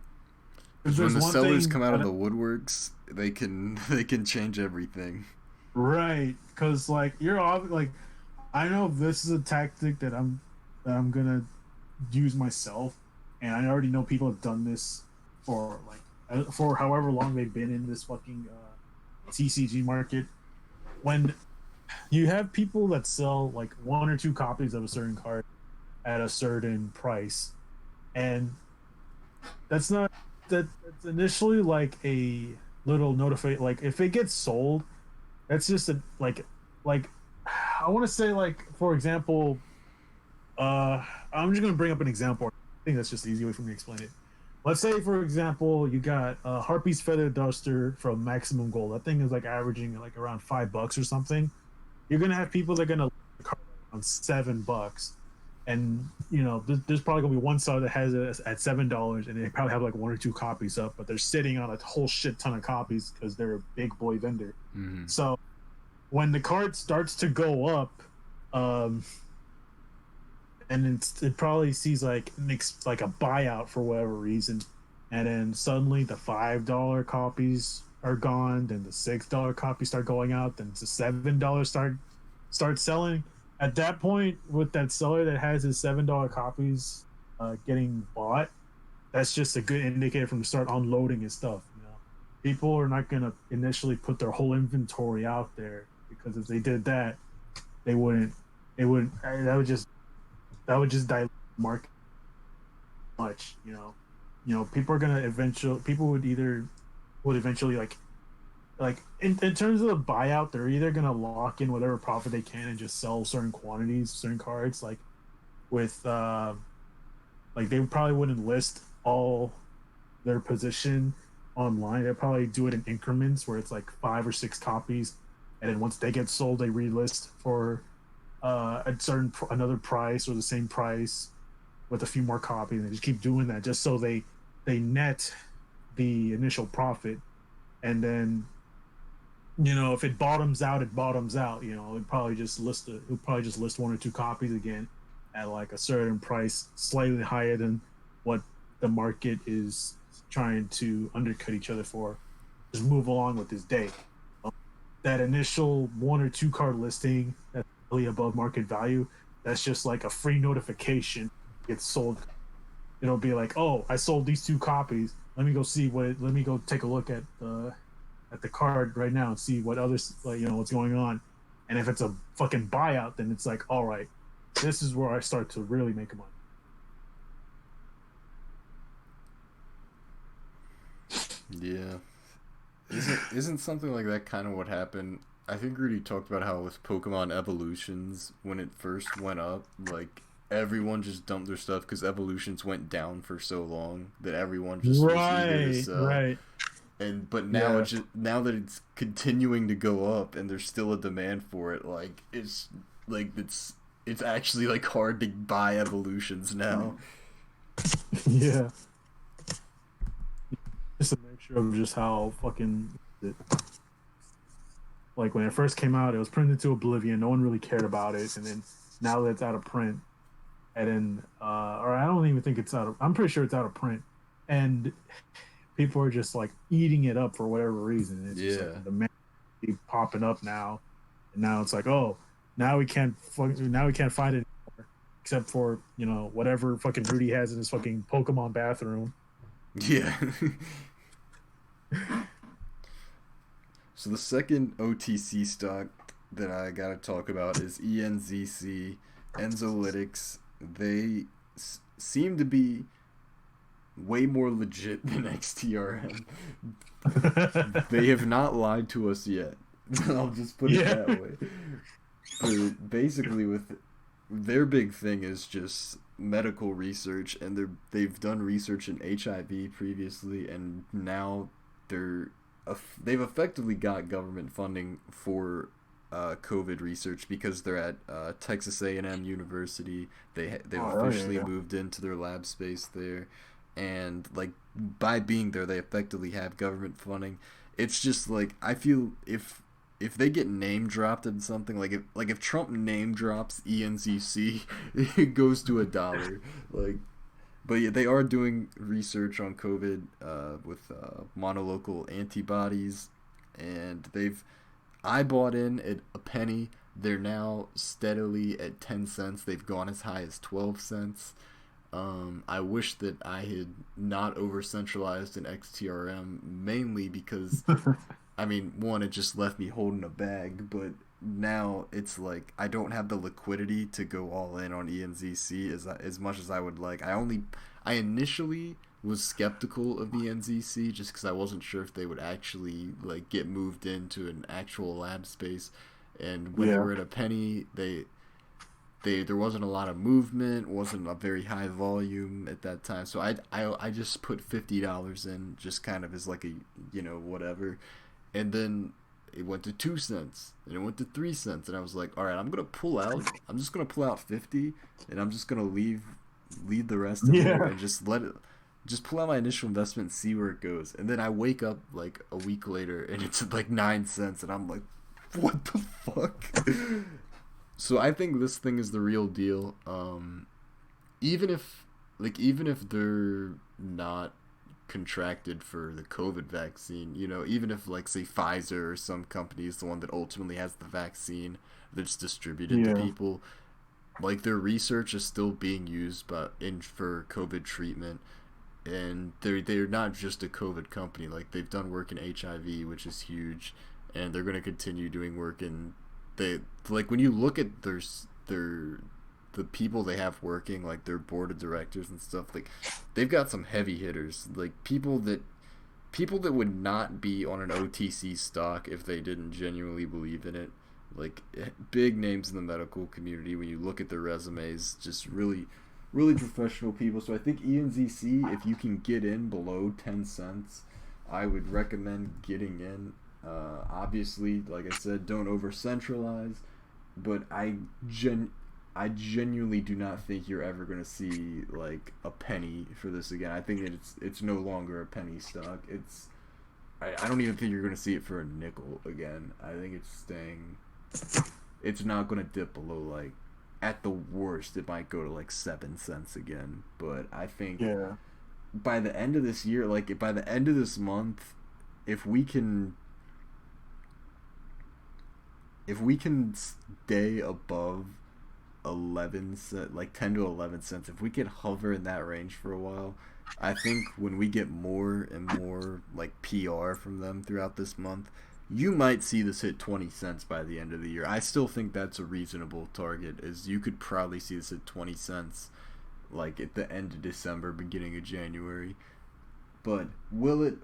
Because when there's the one sellers thing come out of that the woodworks, they can they can change everything. right, because like like I know this is a tactic that I'm gonna use myself, and I already know people have done this for like for however long they've been in this fucking TCG market. When you have people that sell like one or two copies of a certain card at a certain price, and that's not that's initially like a little notify like if it gets sold, that's just a like I want to say like for example, I'm just gonna bring up an example. I think that's just the easy way for me to explain it. Let's say, for example, you got a Harpy's Feather Duster from Maximum Gold. That thing is like averaging like around $5 or something. You're gonna have people that are gonna around $7, and you know there's probably gonna be one seller that has it at $7, and they probably have like one or two copies up, but they're sitting on a whole shit ton of copies because they're a big boy vendor. Mm-hmm. So when the card starts to go up, um, and it probably sees like like a buyout for whatever reason, and then suddenly the $5 copies are gone, then the $6 copies start going out, then the $7 start selling. At that point, with that seller that has his $7 copies getting bought, that's just a good indicator from the start unloading his stuff. You know, people are not gonna initially put their whole inventory out there because if they did that, they wouldn't. It would that would just dilute the market much. You know, people are gonna eventually people would eventually like in terms of the buyout, they're either gonna lock in whatever profit they can and just sell certain quantities, certain cards, with like they probably wouldn't list all their position online. They'll probably do it in increments where it's like 5 or 6 copies, and then once they get sold, they relist for a certain another price or the same price with a few more copies. And they just keep doing that just so they net the initial profit, and then you know if it bottoms out, it bottoms out. You know, it'll probably just list one or two copies again at like a certain price, slightly higher than what the market is trying to undercut each other for. Just move along with this day. That initial one or two card listing that's really above market value, that's just like a free notification gets sold. It'll be like, oh, I sold these two copies. Let me go take a look at the card right now and see what others like, you know, what's going on. And if it's a fucking buyout, then it's like, all right, this is where I start to really make money. Yeah. Isn't something like that kind of what happened? I think Rudy talked about how with Pokemon Evolutions when it first went up, like everyone just dumped their stuff because Evolutions went down for so long that everyone just was eager to Right, sell. right. And but now Yeah. it's just now that it's continuing to go up and there's still a demand for it, it's actually like hard to buy Evolutions now. Yeah. Just a mixture of just how fucking like when it first came out, it was printed to oblivion. No one really cared about it, and then now that it's out of print, and then or I don't even think it's out of. I'm pretty sure it's out of print, and people are just like eating it up for whatever reason. It's just like Yeah. the demand keep popping up now, and now it's like, oh, now we can't find it anymore, except for you know whatever fucking Rudy has in his fucking Pokemon bathroom. Yeah. So the second OTC stock that I gotta talk about is ENZC, Enzolytics. They seem to be way more legit than XTRM. They have not lied to us yet. I'll just put it Yeah. that way. for basically with their big thing is just medical research, and they've done research in HIV previously, and now they're they've effectively got government funding for COVID research because they're at Texas A&M University. They've Oh, yeah, officially yeah. moved into their lab space there, and like by being there, they effectively have government funding. It's just like I feel if they get name dropped in something like if Trump name drops ENCC, it goes to $1. Like, but yeah, they are doing research on COVID with monolocal antibodies, and I bought in at a penny. They're now steadily at 10 cents. They've gone as high as 12 cents. I wish that I had not over centralized in XTRM, mainly because I mean, one, it just left me holding a bag, but now it's like I don't have the liquidity to go all in on ENZC as much as I would like. I initially was skeptical of ENZC just because I wasn't sure if they would actually like get moved into an actual lab space, and when they Yeah. were at a penny, they there wasn't a lot of movement, wasn't a very high volume at that time, so I just put $50 in just kind of as like a whatever, and then it went to 2 cents and it went to 3 cents, and I was like, all right, I'm just gonna pull out 50, and I'm just gonna leave the rest in there Yeah. and just pull out my initial investment and see where it goes. And then I wake up like a week later and it's at like 9 cents, and I'm like, what the fuck? So I think this thing is the real deal. Even if even if they're not contracted for the COVID vaccine, even if like say Pfizer or some company is the one that ultimately has the vaccine that's distributed to Yeah. people, like their research is still being used but in for COVID treatment, and they're not just a COVID company. Like they've done work in HIV, which is huge, and they're going to continue doing work in they like when you look at their the people they have working, like their board of directors and stuff, like they've got some heavy hitters, like people that would not be on an OTC stock if they didn't genuinely believe in it. Like big names in the medical community when you look at their resumes, just really really professional people. So I think ENZC, if you can get in below 10 cents, I would recommend getting in. Obviously, like I said, don't over centralize, but gen I genuinely do not think you're ever going to see like a penny for this again. I think it's no longer a penny stock. I don't even think you're going to see it for a nickel again. I think it's staying. It's not going to dip below like at the worst it might go to like 7 cents again. But I think Yeah. by the end of this year, like by the end of this month, if we can if we can stay above 11 cent, like 10 to 11 cents, if we can hover in that range for a while, I think when we get more and more like PR from them throughout this month, you might see this hit 20 cents by the end of the year. I still think that's a reasonable target, is you could probably see this at 20 cents like at the end of December, beginning of January. But will it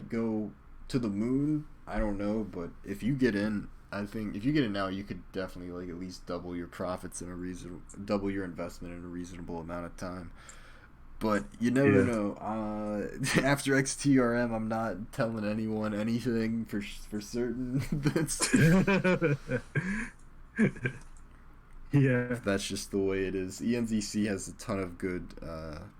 go to the moon? I don't know, but if you get in, I think if you get in now, you could definitely like at least double your profits in a reason, double your investment in a reasonable amount of time. But you never Yeah. know. After XTRM, I'm not telling anyone anything for certain. Yeah. That's just the way it is. ENZC has a ton of good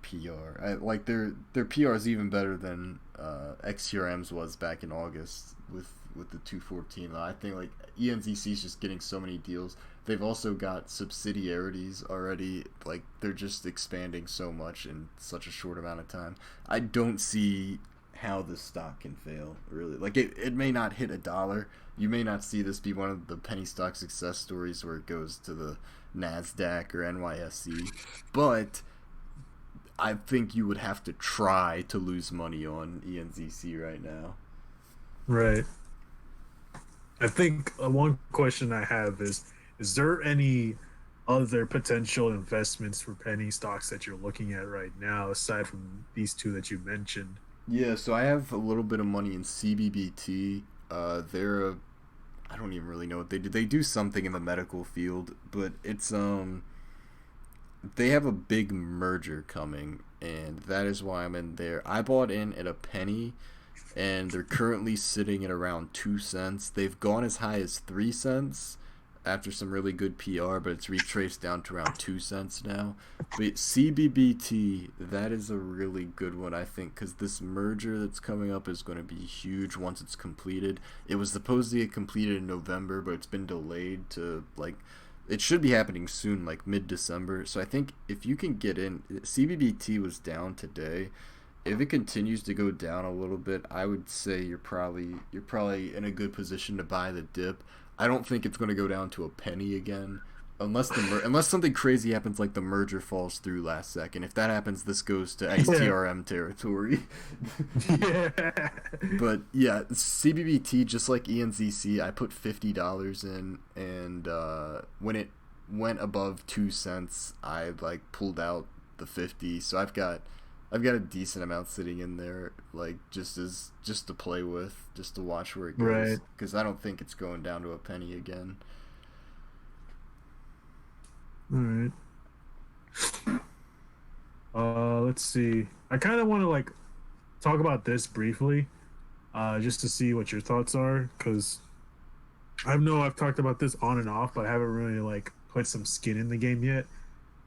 PR. Like their PR is even better than XTRM's was back in August with the 214. I think like ENZC is just getting so many deals. They've also got subsidiarities already. Like they're just expanding so much in such a short amount of time. I don't see how this stock can fail, really. Like it may not hit $1. You may not see this be one of the penny stock success stories where it goes to the NASDAQ or NYSE, but I think you would have to try to lose money on ENZC right now. Right. I think one question I have is there any other potential investments for penny stocks that you're looking at right now aside from these two that you mentioned? Yeah, so I have a little bit of money in CBBT. They're a I don't even really know what they do. They do something in the medical field, but it's they have a big merger coming, and that is why I'm in there. I bought in at a penny, and they're currently sitting at around 2 cents. They've gone as high as 3 cents after some really good PR, but it's retraced down to around 2 cents now. But CBBT, that is a really good one, I think, because this merger that's coming up is going to be huge once it's completed. It was supposed to get completed in November, but it's been delayed to, like, it should be happening soon, like mid-December. So I think if you can get in, CBBT was down today. If it continues to go down a little bit, I would say you're probably in a good position to buy the dip. I don't think it's going to go down to a penny again, unless unless something crazy happens, like the merger falls through last second. If that happens, this goes to XTRM territory. Yeah. But yeah, CBBT, just like ENZC, I put $50 in, and when it went above 2 cents, I like pulled out the 50. So I've got a decent amount sitting in there, like just to play with, just to watch where it goes. Right. Because I don't think it's going down to a penny again. All right. Let's see. I kind of want to like talk about this briefly, just to see what your thoughts are, because I know I've talked about this on and off, but I haven't really like put some skin in the game yet.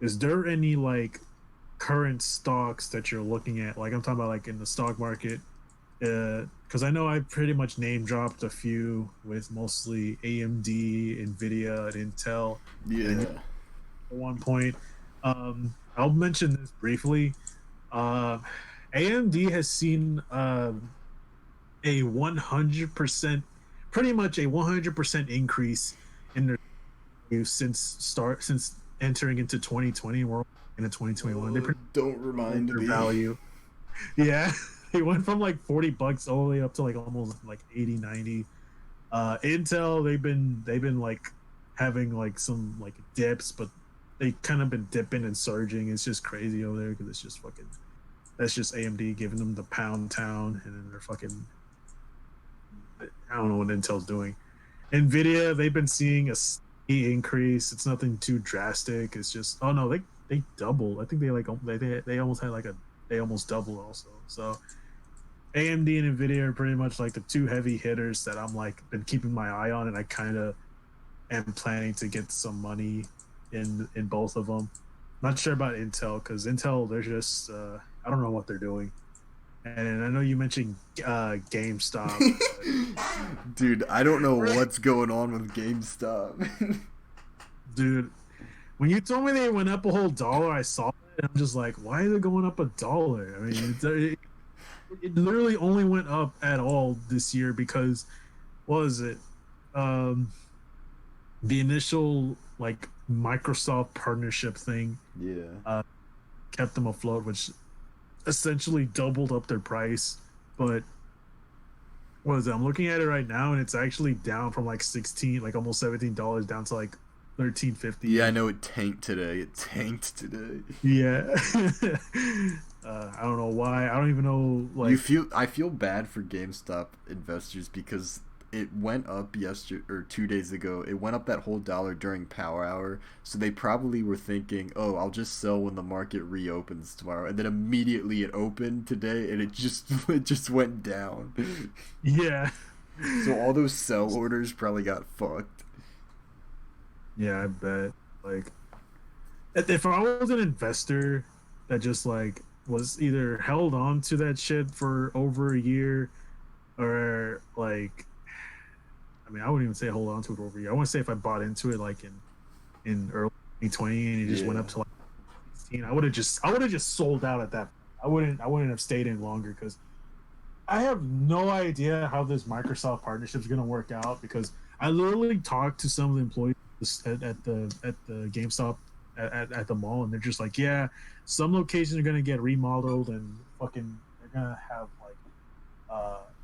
Is there any like current stocks that you're looking at? Like I'm talking about like in the stock market, because I know I pretty much name dropped a few with mostly AMD, Nvidia, and Intel. Yeah. At one point, I'll mention this briefly. AMD has seen a 100%, pretty much a 100% increase in their revenue since entering into 2020. We're into 2021. Don't remind their me. Value. Yeah, it went from like $40 all the way up to like almost like 80, 90. Intel, they've been like having like some like dips, but they kind of been dipping and surging. It's just crazy over there because it's just fucking. That's just AMD giving them the pound town, and then they're fucking. I don't know what Intel's doing. Nvidia, they've been seeing a steady increase. It's nothing too drastic. It's just they doubled. I think they almost had like they almost doubled also. So AMD and Nvidia are pretty much like the two heavy hitters that I'm like been keeping my eye on, and I kind of am planning to get some money in both of them. Not sure about Intel, because Intel, they're just I don't know what they're doing. And I know you mentioned GameStop. Dude, I don't know what's going on with GameStop. Dude, when you told me they went up a whole $1, I saw it, and I'm just like, why is it going up $1? I mean, it literally only went up at all this year because, what was it? The initial like Microsoft partnership thing, kept them afloat, which essentially doubled up their price. But what is it? I'm looking at it right now, and it's actually down from like almost $17 down to like $13.50. Yeah, I know it tanked today. Yeah. I don't know why. I don't even know. Like, I feel bad for GameStop investors because it went up 2 days ago. It went up that whole $1 during Power Hour, so they probably were thinking, "Oh, I'll just sell when the market reopens tomorrow." And then immediately it opened today, and it just went down. Yeah. So all those sell orders probably got fucked. Yeah, I bet. Like, if I was an investor that just like was either held on to that shit for over a year, or like, I mean, I wouldn't even say hold on to it over a year. I want to say if I bought into it like in early 2020 and it just went up to like 16, I would have just sold out at that point. I wouldn't have stayed in longer, because I have no idea how this Microsoft partnership is going to work out, because I literally talked to some of the employees at the GameStop at the mall, and they're just like, yeah, some locations are going to get remodeled, and fucking they're going to have like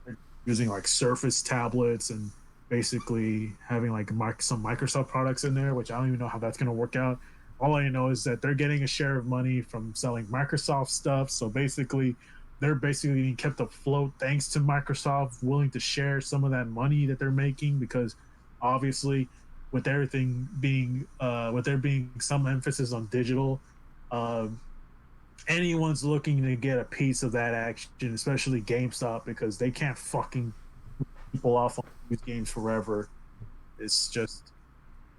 they're using like Surface tablets and basically having like some Microsoft products in there, which I don't even know how that's going to work out. All I know is that they're getting a share of money from selling Microsoft stuff. So basically, they're basically being kept afloat thanks to Microsoft willing to share some of that money that they're making, because obviously, with everything being with there being some emphasis on digital, um, anyone's looking to get a piece of that action, especially GameStop, because they can't fucking people off on these games forever. It's just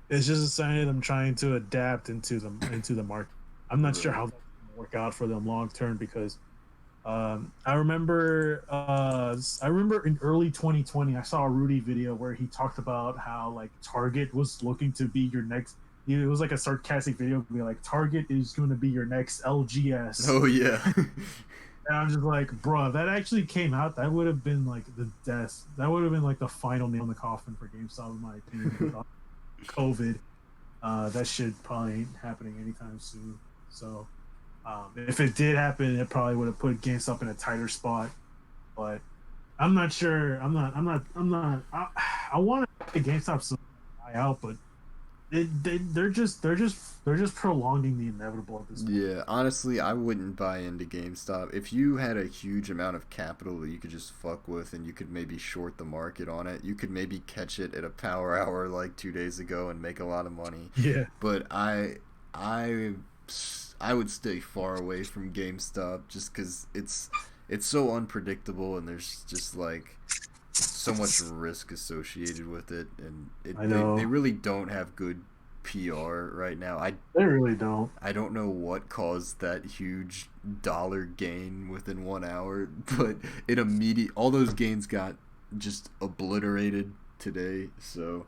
it's just a sign of them trying to adapt into the market. I'm not sure Right. how that's going to work out for them long term because I remember in early 2020 I saw a Rudy video where he talked about how like Target was looking to be your next. It was like a sarcastic video, be like Target is going to be your next LGS. Oh yeah. And I'm just like, bro, that actually came out. That would have been like the death. That would have been like the final nail in the coffin for GameStop, in my opinion. With COVID, that shit probably ain't happening anytime soon. So, if it did happen, it probably would have put GameStop in a tighter spot. But I'm not sure. I want to GameStop so die out, but they're just prolonging the inevitable at this point. Yeah, honestly, I wouldn't buy into GameStop. If you had a huge amount of capital that you could just fuck with and you could maybe short the market on it, you could maybe catch it at a power hour like 2 days ago and make a lot of money. Yeah, But I, I would stay far away from GameStop just because it's so unpredictable and there's just like so much risk associated with it, and I they know really don't have good PR right now. they really don't. I don't know what caused that huge dollar gain within 1 hour, but all those gains got just obliterated today. So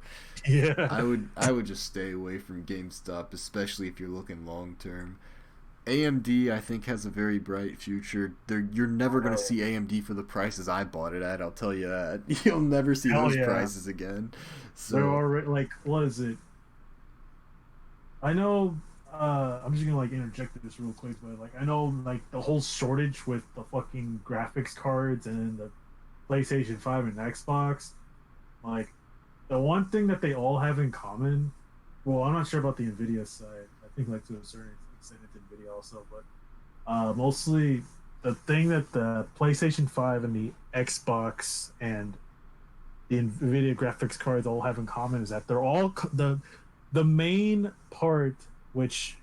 Yeah, I would just stay away from GameStop, especially if you're looking long term. AMD I think has a very bright future. You're never gonna see AMD for the prices I bought it at. I'll tell you that. You'll never see hell those yeah. prices again. They're So already like, what is it? I know. I'm just gonna like interject this real quick, but like I know like the whole shortage with the fucking graphics cards and the PlayStation 5 and Xbox. Like the one thing that they all have in common. Well, I'm not sure about the Nvidia side. I think like to a certain extent it's Nvidia also, but mostly the thing that the PlayStation 5 and the Xbox and the Nvidia graphics cards all have in common is that they're all the main part, which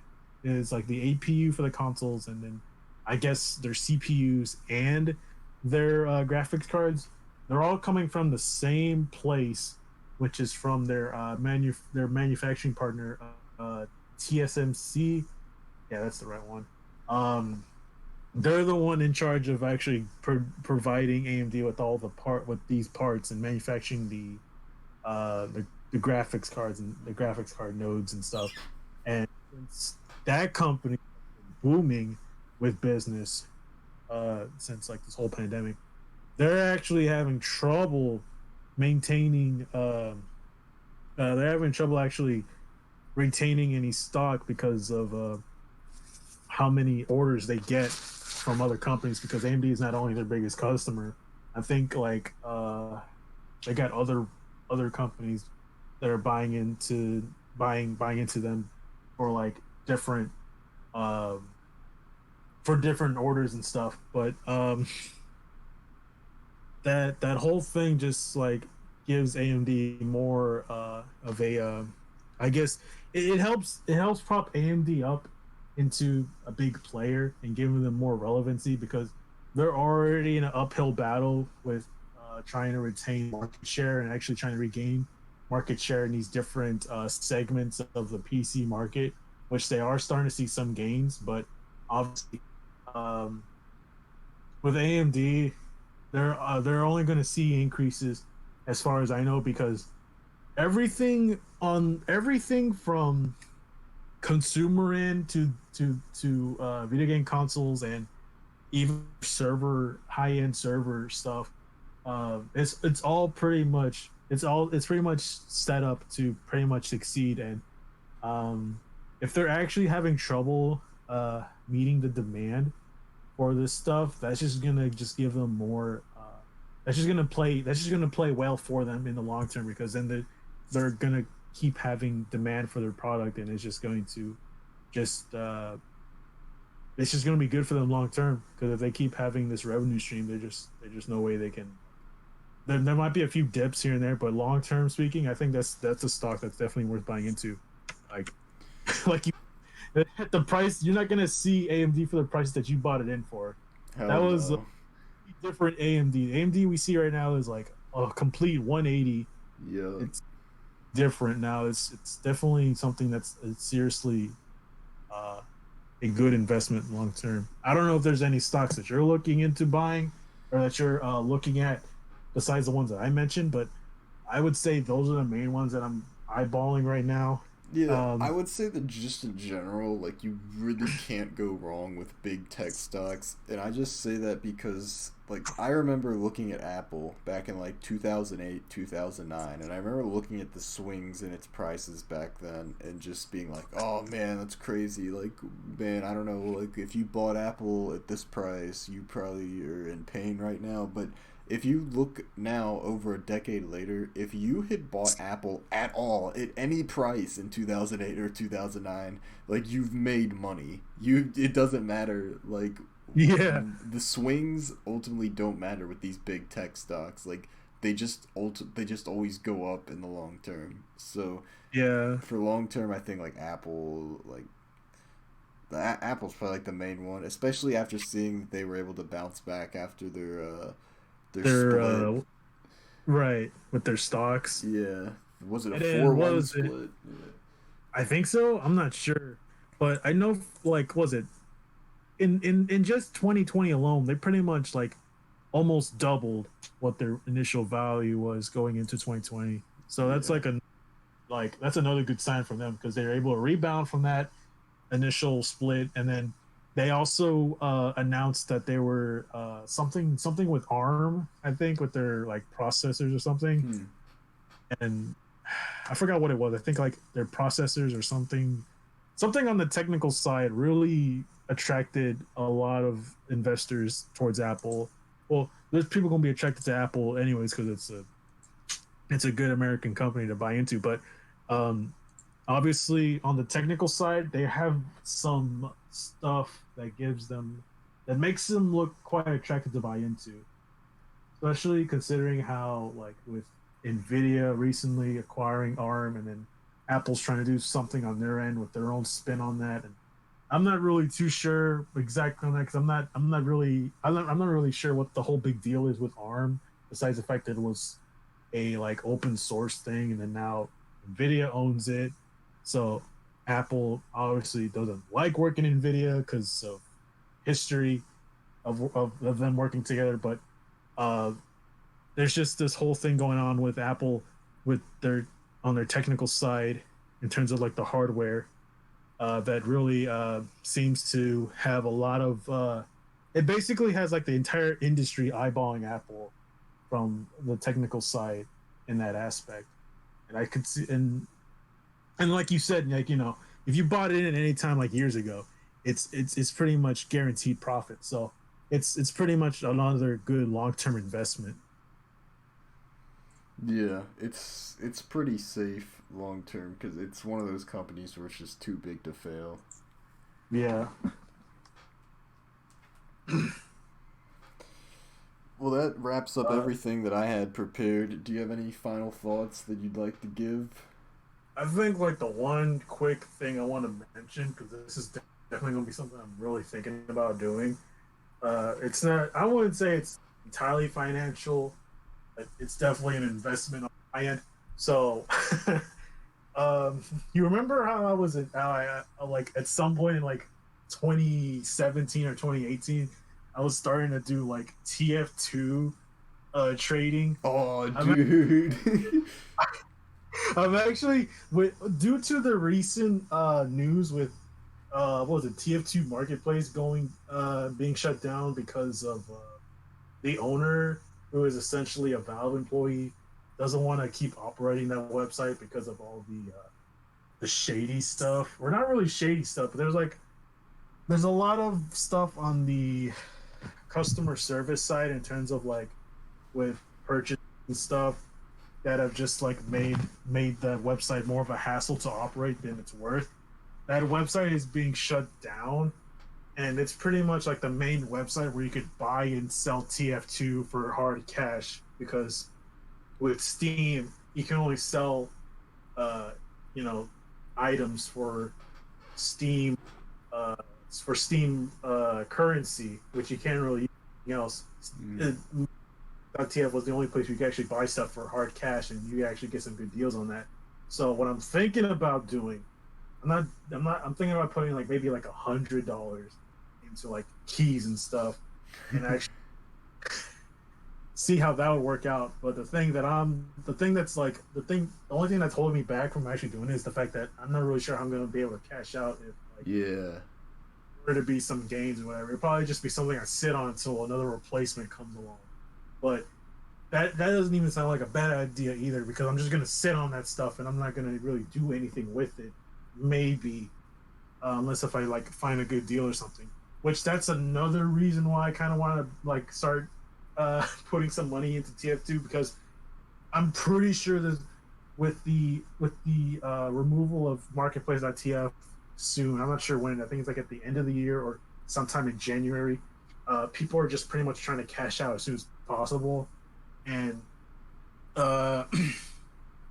is like the APU for the consoles, and then I guess their CPUs and their graphics cards. They're all coming from the same place, which is from their manufacturing partner, TSMC. Yeah, that's the right one. Um, they're the one in charge of actually providing AMD with all the part with these parts and manufacturing the graphics cards and the graphics card nodes and stuff. And since that company booming with business since like this whole pandemic, they're actually having trouble maintaining. They're having trouble actually retaining any stock because of how many orders they get from other companies because AMD is not only their biggest customer. I think like they got other companies that are buying into them for like different um for different orders and stuff. But that whole thing just like gives AMD more of a I guess it helps prop AMD up into a big player and giving them more relevancy because they're already in an uphill battle with trying to retain market share and actually trying to regain market share in these different segments of the PC market, which they are starting to see some gains, but obviously um, with AMD, they're only going to see increases as far as I know because everything from consumer end to video game consoles and even high end server stuff. It's all pretty much it's pretty much set up to pretty much succeed. And if they're actually having trouble meeting the demand for this stuff, that's just gonna just give them more. That's just gonna play well for them in the long term because then they're gonna keep having demand for their product, and it's just going to just it's just going to be good for them long term because if they keep having this revenue stream, there's just no way they can. there might be a few dips here and there, but long term speaking, I think that's a stock that's definitely worth buying into. Like, like you, at the price, you're not gonna see AMD for the price that you bought it in for. That Hell was a no. different AMD. AMD we see right now is like a complete 180. Yeah. It's different now. It's definitely something that's it's seriously uh, a good investment long term. I don't know if there's any stocks that you're looking into buying or that you're looking at besides the ones that I mentioned, but I would say those are the main ones that I'm eyeballing right now. Yeah, I Um, would say that just in general, like you really can't go wrong with big tech stocks. And I just say that because like I remember looking at Apple back in like 2008, 2009, and I remember looking at the swings in its prices back then and just being like, "Oh man, that's crazy. Like, man, I don't know, like if you bought Apple at this price, you probably are in pain right now." But if you look now over a decade later, if you had bought Apple at all at any price in 2008 or 2009, like you've made money. You it doesn't matter like yeah, the swings ultimately don't matter with these big tech stocks. Like they just always go up in the long term. So yeah, for long term, I think like Apple like Apple's probably like the main one, especially after seeing that they were able to bounce back after their they're split. right with their stocks. Yeah. Was it a And then what 4-1 was it? split? Yeah. I think so. I'm not sure, but I know like was it in just 2020 alone, they pretty much like almost doubled what their initial value was going into 2020. So that's Yeah. like that's another good sign from them because they're able to rebound from that initial split, and then they also announced that they were something with ARM, I think, with their like processors or something, Hmm. and I forgot what it was. I think like their processors or something on the technical side really attracted a lot of investors towards Apple. Well, there's people going to be attracted to Apple anyways because it's a good American company to buy into. But um, obviously, on the technical side, they have some stuff that makes them look quite attractive to buy into, especially considering how like with Nvidia recently acquiring ARM and then Apple's trying to do something on their end with their own spin on that. And I'm not really too sure exactly on that because I'm not really sure what the whole big deal is with ARM besides the fact that it was a like open source thing and then now Nvidia owns it. So Apple obviously doesn't like working in Nvidia because of history of them working together. But uh, there's just this whole thing going on with Apple with their on their technical side in terms of like the hardware that really seems to have a lot of. It basically has like the entire industry eyeballing Apple from the technical side in that aspect, and I could see and like you said, like if you bought it in at any time like years ago, it's pretty much guaranteed profit. So it's pretty much another good long term investment. Yeah, it's pretty safe long term because it's one of those companies where it's just too big to fail. Yeah. Well, that wraps up Uh, everything that I had prepared. Do you have any final thoughts that you'd like to give? I think like the one quick thing I want to mention because this is definitely going to be something I'm really thinking about doing. It's not. I wouldn't say it's entirely financial, but it's definitely an investment on my end. So, you remember how I was at how like at some point in like 2017 or 2018, I was starting to do like TF2 trading. Oh, I'm dude. I'm actually with due to the recent news with what was it TF2 Marketplace going being shut down because of the owner who is essentially a Valve employee doesn't want to keep operating that website because of all the shady stuff. Or not really shady stuff, but there's a lot of stuff on the customer service side in terms of like with purchase and stuff that have just like made the website more of a hassle to operate than it's worth. That website is being shut down, and it's pretty much like the main website where you could buy and sell TF2 for hard cash, because with Steam you can only sell uh, you know, items Steam uh, for Steam currency, which you can't really use anything else. .tf was the only place you could actually buy stuff for hard cash, and you actually get some good deals on that. So what I'm thinking about doing, I'm thinking about putting like maybe like $100 into like keys and stuff, and actually see how that would work out. But the only thing that's holding me back from actually doing it is the fact that I'm not really sure how I'm going to be able to cash out if were to be some gains or whatever. It'd probably just be something I sit on until another replacement comes along. But that doesn't even sound like a bad idea either, because I'm just going to sit on that stuff and I'm not going to really do anything with it. Maybe, unless if I like find a good deal or something. Which that's another reason why I kind of want to like start putting some money into TF2, because I'm pretty sure that with the removal of Marketplace.tf soon, I'm not sure when, I think it's like at the end of the year or sometime in January, people are just pretty much trying to cash out as soon as possible. And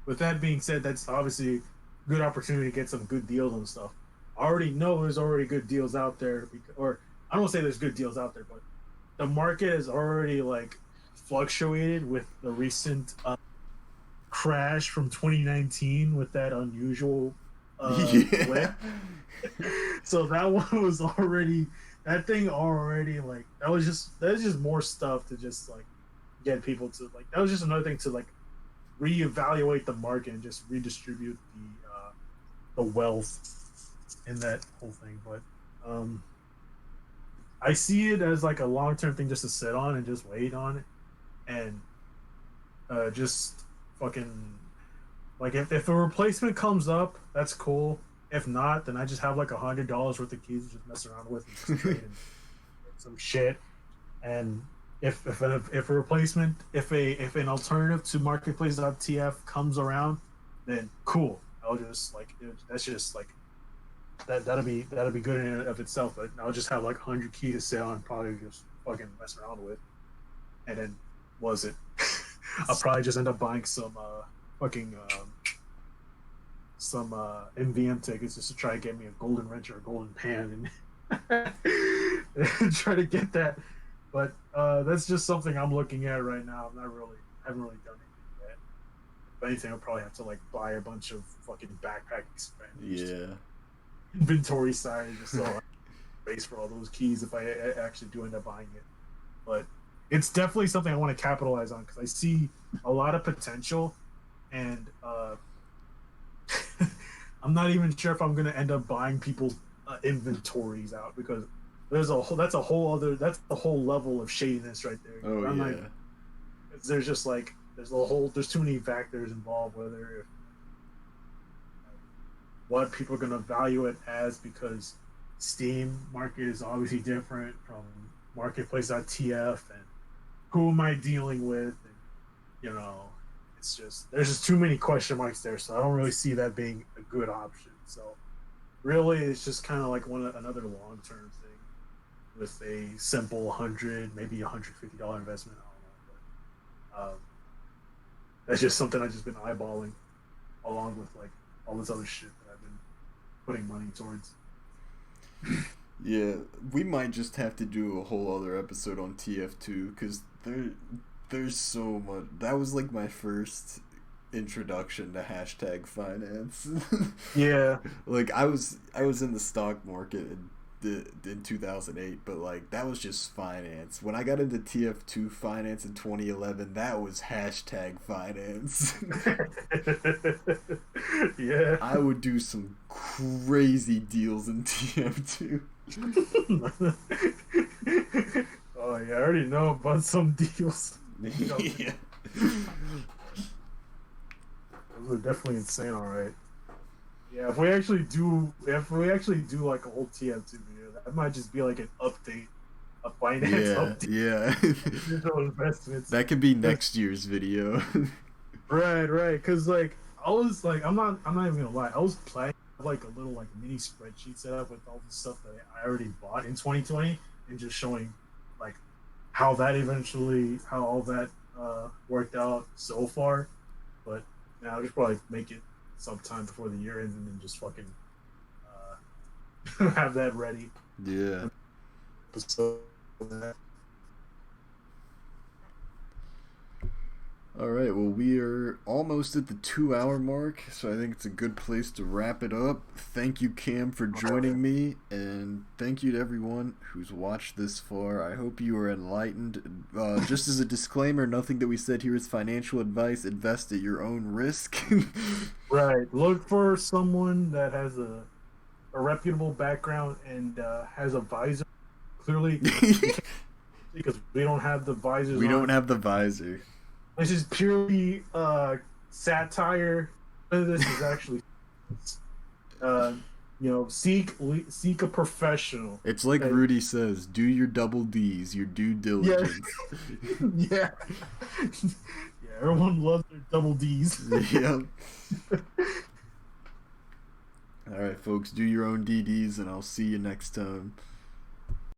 with that being said, that's obviously a good opportunity to get some good deals on stuff. I already know there's already good deals out there, or I don't say there's good deals out there, but the market has already like fluctuated with the recent crash from 2019 with that unusual blip. So that one was already, that thing already, like that was just more stuff to just like get people to like, that was just another thing to like reevaluate the market and just redistribute the wealth in that whole thing. But I see it as like a long-term thing just to sit on and just wait on it, and just fucking like if a replacement comes up, that's cool. If not, then I just have like $100 worth of keys to just mess around with and just trade and some shit. And if a replacement, if an alternative to Marketplace.tf comes around, then cool. I'll just like, that's just like that'll be good in and of itself. But I'll just have like 100 keys to sit on and probably just fucking mess around with. And then I'll probably just end up buying some some MVM tickets just to try to get me a golden wrench or a golden pan and try to get that. But that's just something I'm looking at right now. I haven't really done anything yet. If anything, I'll probably have to like buy a bunch of fucking backpack expansions. Inventory size just so I have space for all those keys if I actually do end up buying it. But it's definitely something I want to capitalize on, because I see a lot of potential, and I'm not even sure if I'm going to end up buying people's inventories out, because that's a whole level of shadiness right there. Oh, yeah. Like, there's just like there's too many factors involved, whether what people are going to value it as, because Steam market is obviously different from Marketplace.tf, and who am I dealing with, and you know, it's just there's just too many question marks there, so I don't really see that being a good option. So really, it's just kind of like another long-term thing with a simple $100, maybe $150 investment. I don't know, but that's just something I've just been eyeballing, along with like all this other shit that I've been putting money towards. Yeah, we might just have to do a whole other episode on TF2, because there's so much. That was like my first introduction to #finance. Yeah. Like I was in the stock market in 2008, but like that was just finance. When I got into TF2 finance in 2011, that was #finance. Yeah. I would do some crazy deals in TF2. Oh yeah, I already know about some deals. Yeah. Those are definitely insane, all right. Yeah, if we actually do like a whole TF2 video, that might just be like an update, a finance update. Yeah. Digital investments. That could be next year's video. Right, because like I was like, I'm not even gonna lie, I was planning like a little like mini spreadsheet set up with all the stuff that I already bought in 2020 and just showing like how all that worked out so far. But now I'll just probably make it sometime before the year ends and then just fucking have that ready. Yeah. So, All right, well, we are almost at the 2 hour mark, so I think it's a good place to wrap it up. Thank you, Cam, for joining me, and thank you to everyone who's watched this far. I hope you are enlightened. Just as a disclaimer, nothing that we said here is financial advice. Invest at your own risk. right. Look for someone that has a reputable background and has a visor. Clearly, because we don't have the visors. We don't have the visor. This is purely satire. This is actually, seek a professional. It's like Rudy says, do your double D's, your due diligence. Yeah. Everyone loves their double D's. Yeah. All right, folks, do your own DDs, and I'll see you next time.